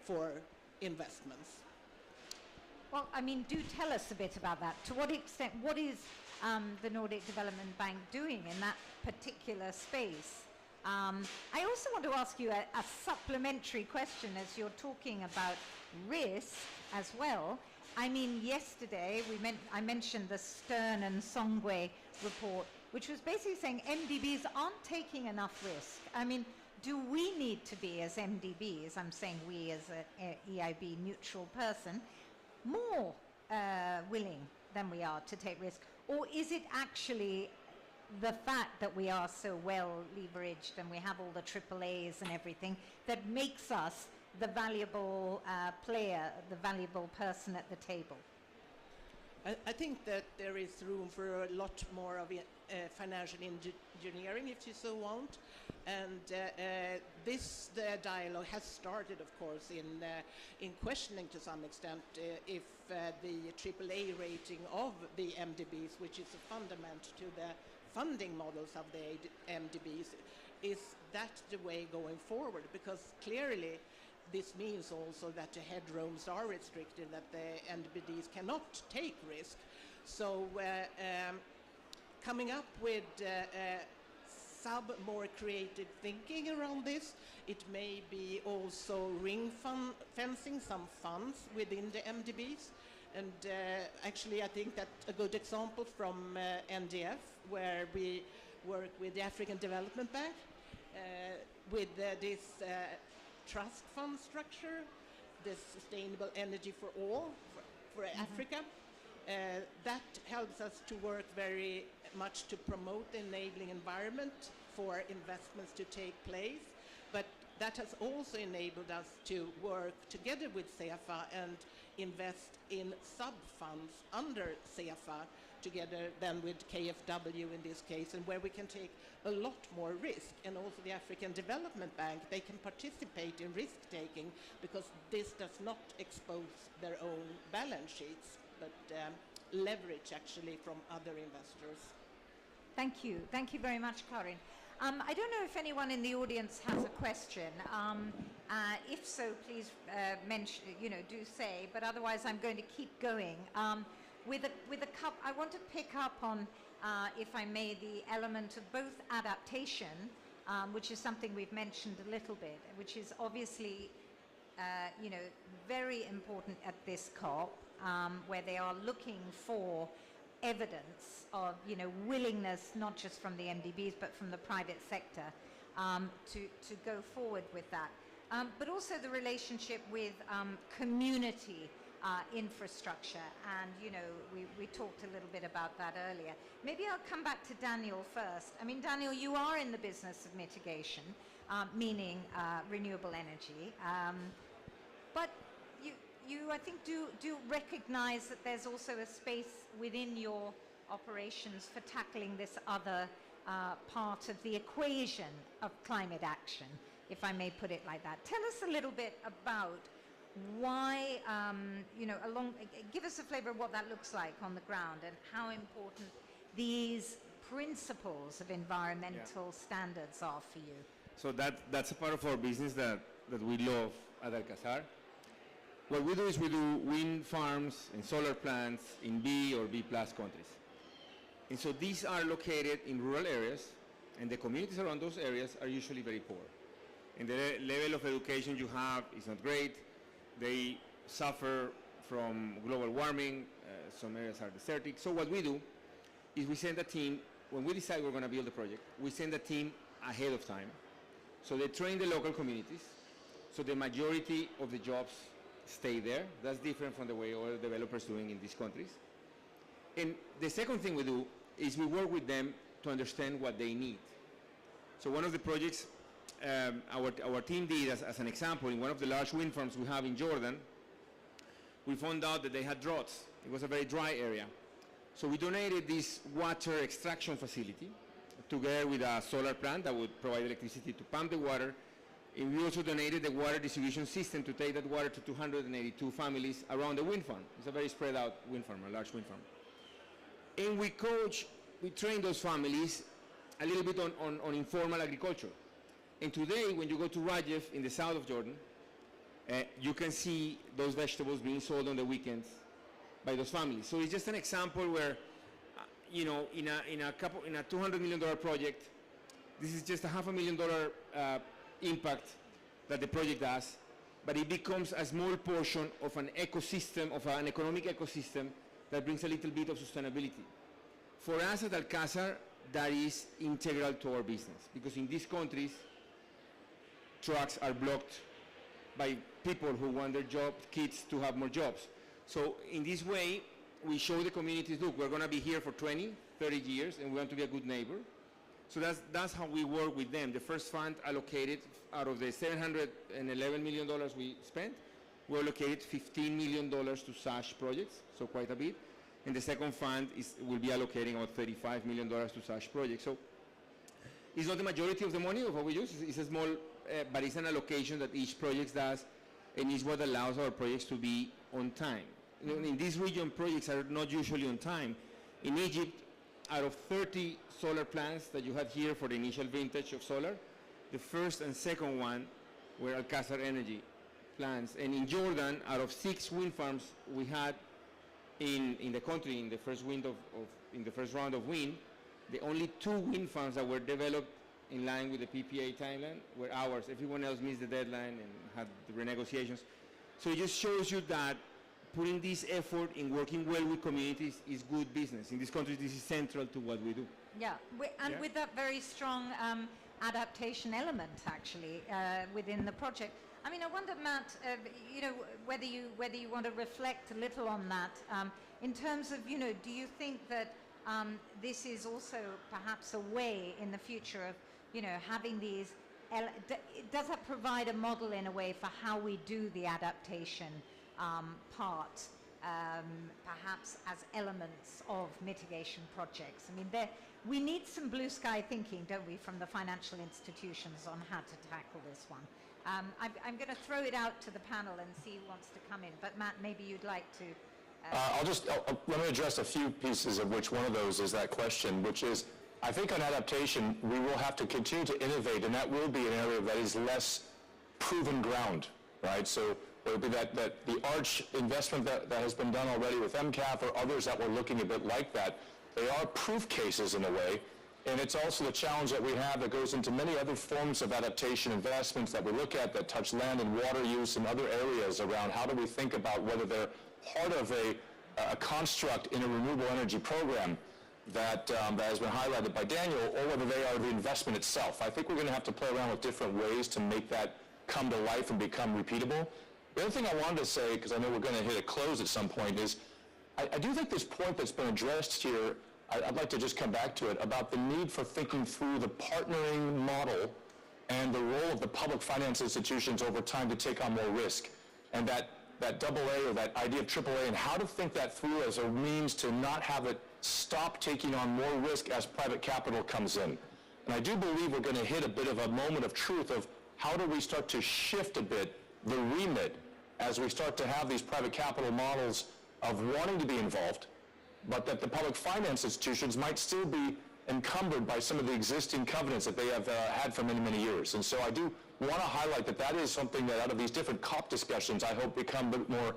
for investments. Well, I mean, do tell us a bit about that. To what extent, what is the Nordic Development Bank doing in that particular space? I also want to ask you a supplementary question as you're talking about risk as well. I mean, yesterday I mentioned the Stern and Songwe report, which was basically saying MDBs aren't taking enough risk. I mean, do we need to be, as MDBs, I'm saying we as an EIB neutral person, more willing than we are to take risk? Or is it actually the fact that we are so well leveraged and we have all the AAAs and everything that makes us the valuable player, the valuable person at the table? I think that there is room for a lot more of financial engineering, if you so want. And this dialogue has started, of course, in questioning to some extent if the AAA rating of the MDBs, which is a fundament to the funding models of the MDBs, is that the way going forward? Because clearly this means also that the headrooms are restricted, that the MDBs cannot take risk. So coming up with more creative thinking around this, it may be also fencing some funds within the MDBs. And actually I think that a good example from NDF, where we work with the African Development Bank, with this trust fund structure, the sustainable energy for all, for Africa. That helps us to work very much to promote the enabling environment for investments to take place. But that has also enabled us to work together with CEFA and invest in sub-funds under CEFA, together then with KfW in this case, and where we can take a lot more risk. And also the African Development Bank, they can participate in risk-taking because this does not expose their own balance sheets, but leverage actually from other investors. Thank you. Thank you very much, Karin. I don't know if anyone in the audience has a question. If so, please mention, do say, but otherwise I'm going to keep going. With a cup, I want to pick up on, if I may, the element of both adaptation, which is something we've mentioned a little bit, which is obviously, very important at this COP, where they are looking for evidence of, willingness, not just from the MDBs, but from the private sector, to go forward with that. But also the relationship with community infrastructure. And, you know, we talked a little bit about that earlier. Maybe I'll come back to Daniel first. I mean, Daniel, you are in the business of mitigation, meaning renewable energy. But you, I think, do recognize that there's also a space within your operations for tackling this other part of the equation of climate action, if I may put it like that. Tell us a little bit about why, you know, give us a flavor of what that looks like on the ground and how important these principles of environmental standards are for you. So that's a part of our business that we love at Alcazar. What we do is we do wind farms and solar plants in B or B+ countries. And so these are located in rural areas, and the communities around those areas are usually very poor. And the level of education you have is not great. They suffer from global warming. Some areas are desertic. So what we do is we send a team, when we decide we're going to build a project, we send a team ahead of time. So they train the local communities. So the majority of the jobs stay there. That's different from the way other developers doing in these countries. And the second thing we do is we work with them to understand what they need. So one of the projects our team did, as an example, in one of the large wind farms we have in Jordan, we found out that they had droughts. It was a very dry area. So we donated this water extraction facility together with a solar plant that would provide electricity to pump the water. And we also donated the water distribution system to take that water to 282 families around the wind farm. It's a very spread out wind farm, a large wind farm. And we train those families a little bit on informal agriculture. And today, when you go to Rajaf in the south of Jordan, you can see those vegetables being sold on the weekends by those families. So it's just an example where, you know, in a $200 million project, this is just a $500,000 impact that the project does, but it becomes a small portion of an ecosystem, of an economic ecosystem that brings a little bit of sustainability. For us at Alcazar, that is integral to our business, because in these countries, trucks are blocked by people who want their kids to have more jobs. So in this way, we show the communities, look, we're going to be here for 20, 30 years, and we want to be a good neighbor. So that's how we work with them. The first fund allocated, out of the $711 million we spent, we allocated $15 million to such projects, so quite a bit. And the second fund will be allocating about $35 million to such projects. So it's not the majority of the money of what we use. It's a small, but it's an allocation that each project does, and is what allows our projects to be on time. You know, in this region, projects are not usually on time. In Egypt, out of 30 solar plants that you had here for the initial vintage of solar, the first and second one were Alcazar Energy plants. And in Jordan, out of 6 wind farms we had in the country in the first round of wind, the only 2 wind farms that were developed in line with the PPA timeline were ours. Everyone else missed the deadline and had the renegotiations. So it just shows you that putting this effort in working well with communities is good business. In this country, this is central to what we do. Yeah, with that very strong adaptation element, actually, within the project. I mean, I wonder, Matt, you know, whether you want to reflect a little on that in terms of, you know, do you think that this is also perhaps a way in the future of, you know, having these, does that provide a model in a way for how we do the adaptation part, perhaps as elements of mitigation projects? I mean, we need some blue sky thinking, don't we, from the financial institutions on how to tackle this one. I'm going to throw it out to the panel and see who wants to come in. But Matt, maybe you'd like to. Let me address a few pieces of which one of those is that question, which is, I think on adaptation, we will have to continue to innovate, and that will be an area that is less proven ground, right? So it will be that the arch investment that has been done already with MCAF or others that were looking a bit like that, they are proof cases in a way. And it's also the challenge that we have that goes into many other forms of adaptation investments that we look at that touch land and water use and other areas around how do we think about whether they're part of a construct in a renewable energy program that has been highlighted by Daniel, or whether they are the investment itself. I think we're going to have to play around with different ways to make that come to life and become repeatable. The other thing I wanted to say, because I know we're going to hit a close at some point, is I do think this point that's been addressed here, I'd like to just come back to it, about the need for thinking through the partnering model and the role of the public finance institutions over time to take on more risk. And that AA, or that idea of AAA, and how to think that through as a means to not have it stop taking on more risk as private capital comes in. And I do believe we're going to hit a bit of a moment of truth of how do we start to shift a bit the remit as we start to have these private capital models of wanting to be involved, but that the public finance institutions might still be encumbered by some of the existing covenants that they have had for many, many years. And so I do want to highlight that that is something that out of these different COP discussions, I hope become a bit more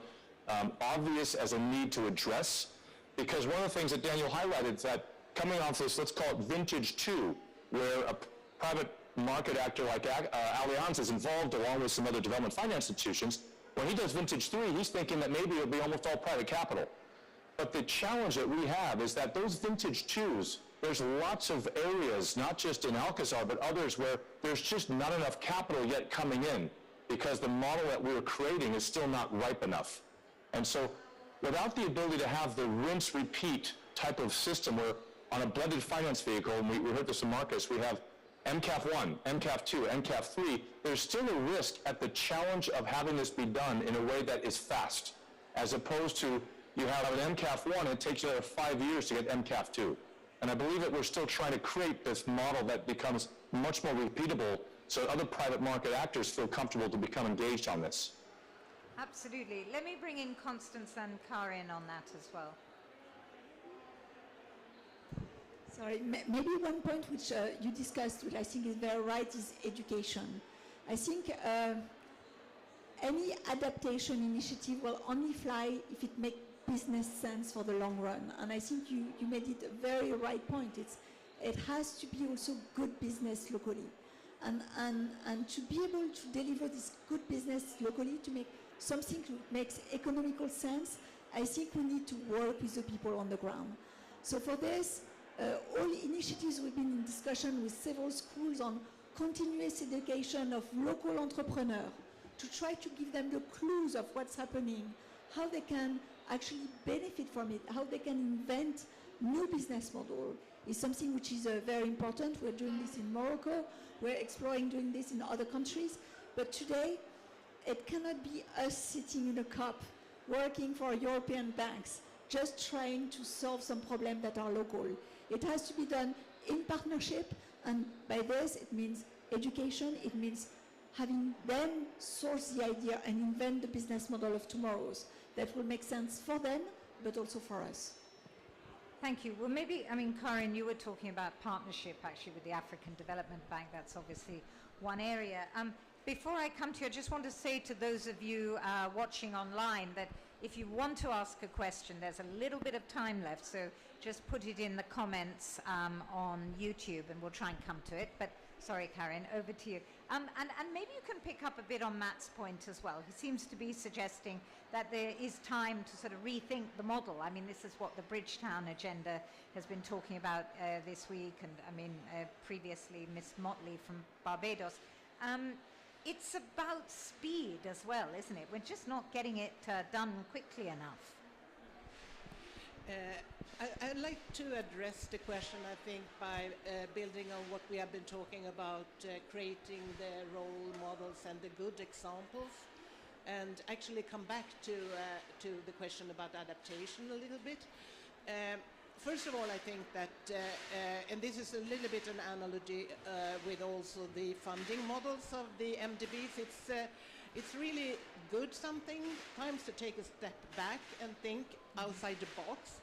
obvious as a need to address. Because one of the things that Daniel highlighted is that coming off this, let's call it vintage 2, where a private market actor like Allianz is involved along with some other development finance institutions. When he does vintage 3, he's thinking that maybe it'll be almost all private capital. But the challenge that we have is that those vintage 2s, there's lots of areas, not just in Alcazar, but others where there's just not enough capital yet coming in because the model that we're creating is still not ripe enough. And so without the ability to have the rinse repeat type of system where on a blended finance vehicle, and we heard this in Marcus, we have MCAF 1, MCAF 2, MCAF 3, there's still a risk at the challenge of having this be done in a way that is fast, as opposed to you have an MCAF 1 and it takes you 5 years to get MCAF 2. And I believe that we're still trying to create this model that becomes much more repeatable so other private market actors feel comfortable to become engaged on this. Absolutely. Let me bring in Constance and Karin on that as well. Sorry, maybe one point which you discussed, which I think is very right, is education. I think any adaptation initiative will only fly if it makes business sense for the long run. And I think you made it a very right point. It has to be also good business locally. And to be able to deliver this good business locally, to make something that makes economical sense, I think we need to work with the people on the ground. So for this, all initiatives we've been in discussion with several schools on continuous education of local entrepreneurs to try to give them the clues of what's happening, how they can actually benefit from it, how they can invent new business model is something which is very important. We're doing this in Morocco, we're exploring doing this in other countries, but today it cannot be us sitting in a COP working for European banks just trying to solve some problems that are local. It has to be done in partnership, and by this it means education, it means having them source the idea and invent the business model of tomorrow's that will make sense for them, but also for us. Thank you. Well, maybe, I mean, Karin, you were talking about partnership actually with the African Development Bank. That's obviously one area. Before I come to you, I just want to say to those of you watching online that if you want to ask a question, there's a little bit of time left, so just put it in the comments on YouTube and we'll try and come to it. But sorry, Karin, over to you. And maybe you can pick up a bit on Matt's point as well. He seems to be suggesting that there is time to sort of rethink the model. I mean, this is what the Bridgetown agenda has been talking about this week, and I mean, previously Miss Motley from Barbados. It's about speed as well, isn't it? We're just not getting it done quickly enough. I'd like to address the question, I think, by building on what we have been talking about, creating the role models and the good examples, and actually come back to the question about adaptation a little bit. First of all, I think that, and this is a little bit an analogy with also the funding models of the MDBs, it's really good sometimes to take a step back and think outside the box.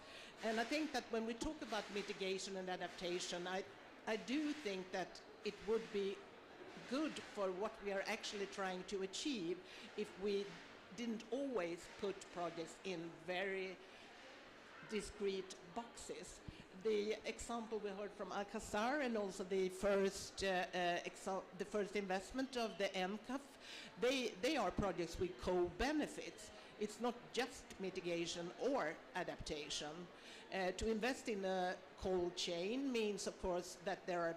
And I think that when we talk about mitigation and adaptation, I do think that it would be good for what we are actually trying to achieve if we didn't always put projects in very discrete boxes. The example we heard from Alcazar and also the first investment of the MCAF, they are projects with co-benefits. It's not just mitigation or adaptation. To invest in a cold chain means, of course, that there are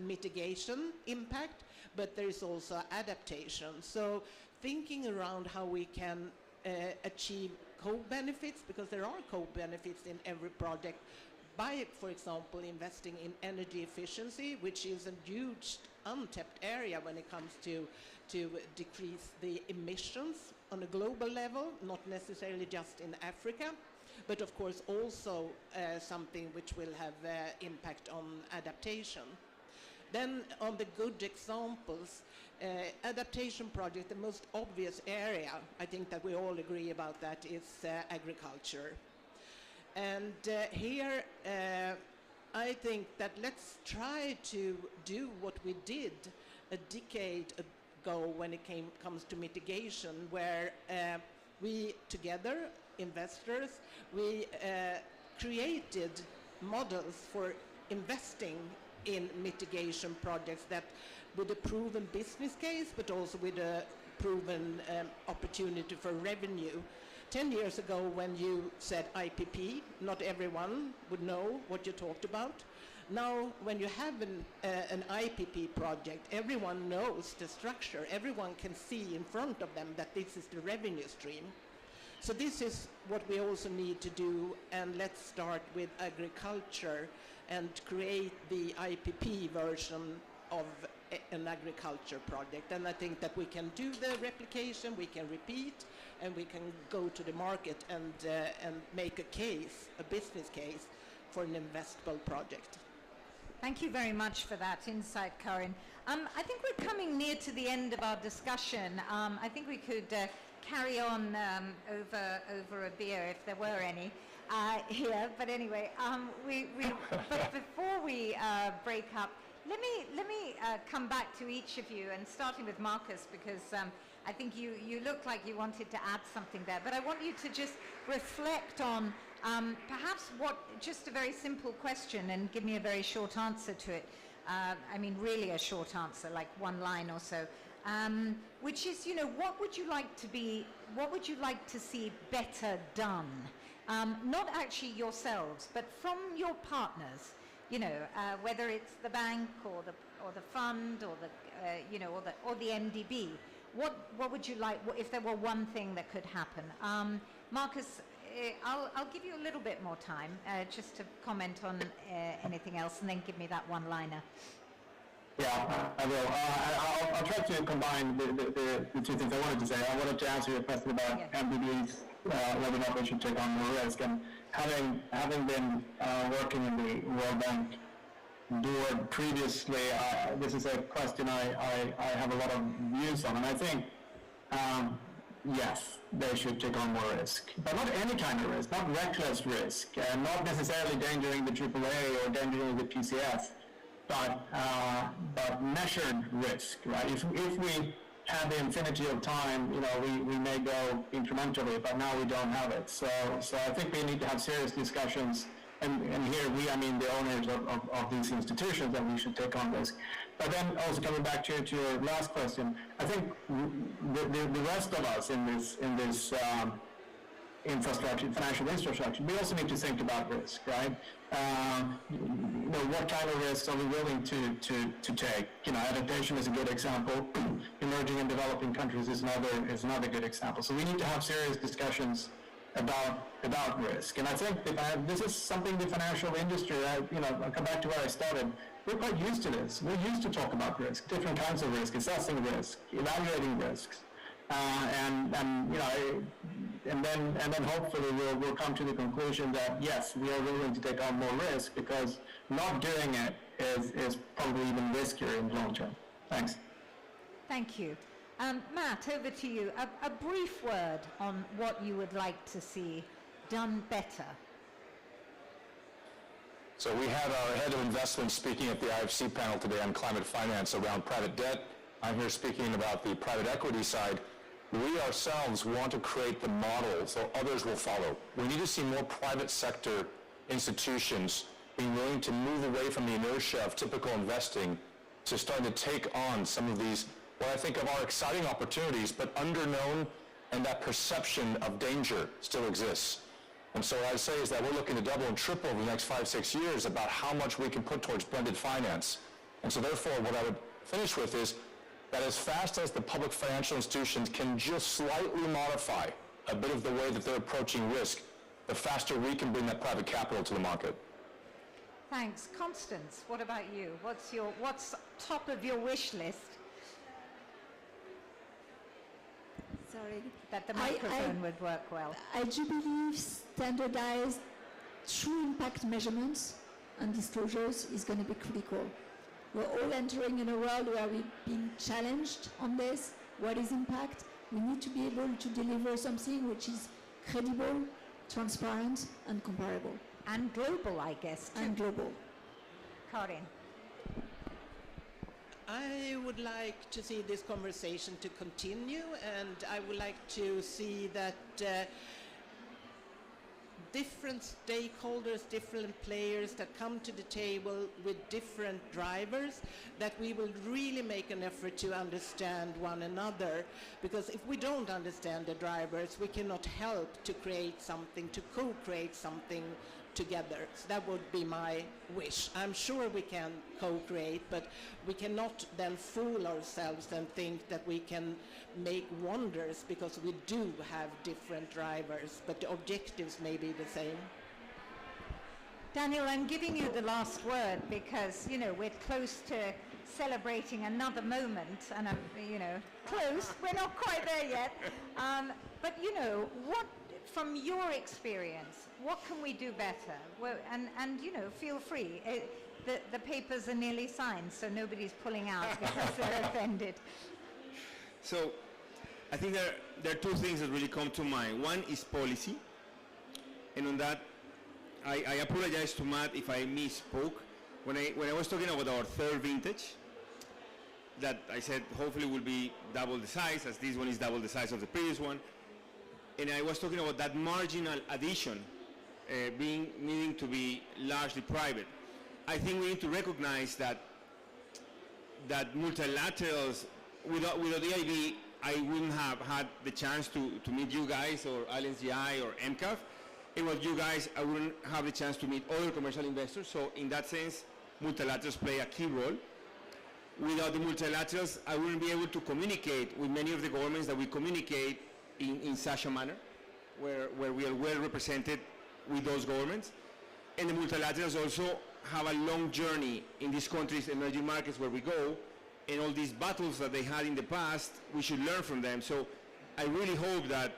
mitigation impact, but there is also adaptation. So thinking around how we can achieve co-benefits, because there are co-benefits in every project, by, for example, investing in energy efficiency, which is a huge untapped area when it comes to decrease the emissions on a global level, not necessarily just in Africa, but of course also something which will have impact on adaptation. Then on the good examples, adaptation project, the most obvious area, I think that we all agree about that, is agriculture. And here I think that let's try to do what we did a decade ago when it comes to mitigation, where we together, investors, we created models for investing in mitigation projects that with a proven business case, but also with a proven opportunity for revenue. 10 years ago when you said IPP, not everyone would know what you talked about. Now, when you have an IPP project, everyone knows the structure. Everyone can see in front of them that this is the revenue stream. So this is what we also need to do, and let's start with agriculture and create the IPP version of an agriculture project. And I think that we can do the replication, we can repeat, and we can go to the market and make a case, a business case, for an investable project. Thank you very much for that insight, Karin. I think we're coming near to the end of our discussion. I think we could carry on over a beer if there were any here. But anyway, but before we break up, let me come back to each of you, and starting with Marcus, because I think you looked like you wanted to add something there. But I want you to just reflect on perhaps just a very simple question, and give me a very short answer to it. I mean, really a short answer, like one line or so. Which is, what would you like to see better done? Not actually yourselves, but from your partners. Whether it's the bank or the fund or the MDB. What would you like if there were one thing that could happen? Marcus, I'll give you a little bit more time just to comment on anything else, and then give me that one-liner. Yeah, I will. I'll try to combine the two things I wanted to say. I wanted to answer your question about MDBs, whether or not they should take on more risk. And having been working in the World Bank board previously, this is a question I have a lot of views on. And I think, yes, they should take on more risk. But not any kind of risk, not reckless risk, not necessarily endangering the AAA or endangering the PCF. But measured risk, right? If we had the infinity of time, we may go incrementally, but now we don't have it. So I think we need to have serious discussions, and here I mean the owners of these institutions, that we should take on risk. But then also coming back to your last question, I think the rest of us in this infrastructure, financial infrastructure, we also need to think about risk, right? What kind of risks are we willing to take? Adaptation is a good example. Emerging and developing countries is another good example. So we need to have serious discussions about risk. And I think this is something the financial industry, I'll come back to where I started. We're quite used to this. We're used to talk about risk, different kinds of risk, assessing risk, evaluating risks. And then hopefully we'll come to the conclusion that yes, we are willing to take on more risk, because not doing it is probably even riskier in the long term. Thanks. Thank you. Matt, over to you. A brief word on what you would like to see done better. So we had our head of investment speaking at the IFC panel today on climate finance around private debt. I'm here speaking about the private equity side. We ourselves want to create the model so others will follow. We need to see more private sector institutions being willing to move away from the inertia of typical investing to start to take on some of these, what I think of are exciting opportunities, but underknown, and that perception of danger still exists. And so what I say is that we're looking to double and triple over the next 5-6 years about how much we can put towards blended finance. And so therefore, what I would finish with is, that as fast as the public financial institutions can just slightly modify a bit of the way that they're approaching risk, the faster we can bring that private capital to the market. Thanks. Constance, what about you? What's top of your wish list? Sorry. That the microphone would work well. I do believe standardized true impact measurements and disclosures is going to be critical. We're all entering in a world where we're being challenged on this. What is impact? We need to be able to deliver something which is credible, transparent, and comparable. And global, I guess, too. And global. Karin. I would like to see this conversation to continue, and I would like to see that different stakeholders, different players that come to the table with different drivers, that we will really make an effort to understand one another, because if we don't understand the drivers, we cannot help to create something, to co-create something together. So that would be my wish. I'm sure we can co-create, but we cannot then fool ourselves and think that we can make wonders, because we do have different drivers, but the objectives may be the same. Daniel, I'm giving you the last word because, you know, we're close to celebrating another moment, and I'm, you know, close. We're not quite there yet. But, you know, what, from your experience, what can we do better? Well, and you know, feel free. The papers are nearly signed, so nobody's pulling out because they're offended. So I think there are two things that really come to mind. One is policy, and on that, I apologize to Matt if I misspoke. When I was talking about our third vintage, that I said hopefully will be double the size, as this one is double the size of the previous one. And I was talking about that marginal addition needing to be largely private. I think we need to recognize that multilaterals, without EIB, I wouldn't have had the chance to meet you guys or Allianz GI or MCAF. And with you guys, I wouldn't have the chance to meet other commercial investors. So in that sense, multilaterals play a key role. Without the multilaterals, I wouldn't be able to communicate with many of the governments that we communicate in such a manner, where we are well represented with those governments. And the multilaterals also have a long journey in these countries, emerging markets where we go, and all these battles that they had in the past, we should learn from them. So I really hope that,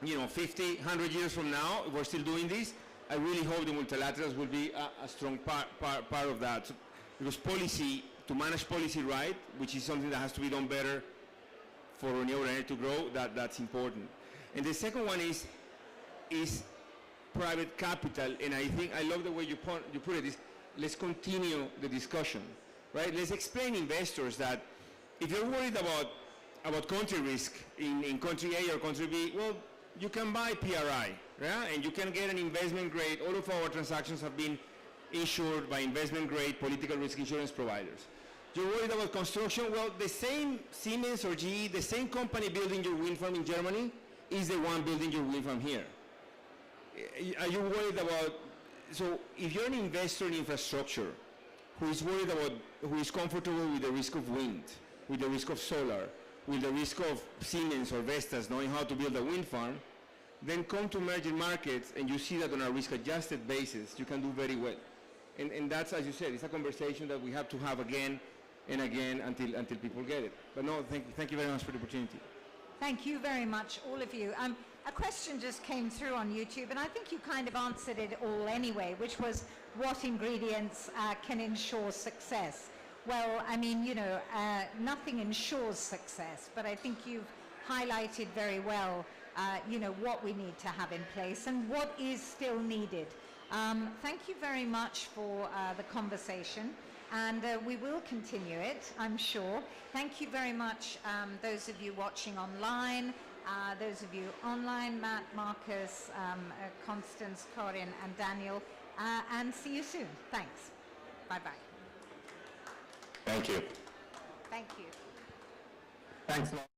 you know, 50, 100 years from now, if we're still doing this, I really hope the multilaterals will be a strong part of that. So, because policy, to manage policy right, which is something that has to be done better for renewable energy to grow, that's important. And the second one is private capital, and I think I love the way you put it, is let's continue the discussion, right? Let's explain investors that if you're worried about country risk in country A or country B, well, you can buy PRI, yeah? And you can get an investment grade. All of our transactions have been insured by investment grade political risk insurance providers. You're worried about construction? Well, the same Siemens or GE, the same company building your wind farm in Germany is the one building your wind farm here. Are you worried about, so if you're an investor in infrastructure who is comfortable with the risk of wind, with the risk of solar, with the risk of Siemens or Vestas knowing how to build a wind farm, then come to emerging markets and you see that on a risk-adjusted basis, you can do very well. And that's, as you said, it's a conversation that we have to have again and again until people get it. But no, thank you very much for the opportunity. Thank you very much, all of you. A question just came through on YouTube, and I think you kind of answered it all anyway, which was what ingredients can ensure success? Well, I mean, you know, nothing ensures success, but I think you've highlighted very well, you know, what we need to have in place and what is still needed. Thank you very much for the conversation, and we will continue it, I'm sure. Thank you very much, those of you watching online, those of you online, Matt, Marcus, Constance, Karin, and Daniel, and see you soon. Thanks. Bye-bye. Thank you. Thank you. Thanks a lot.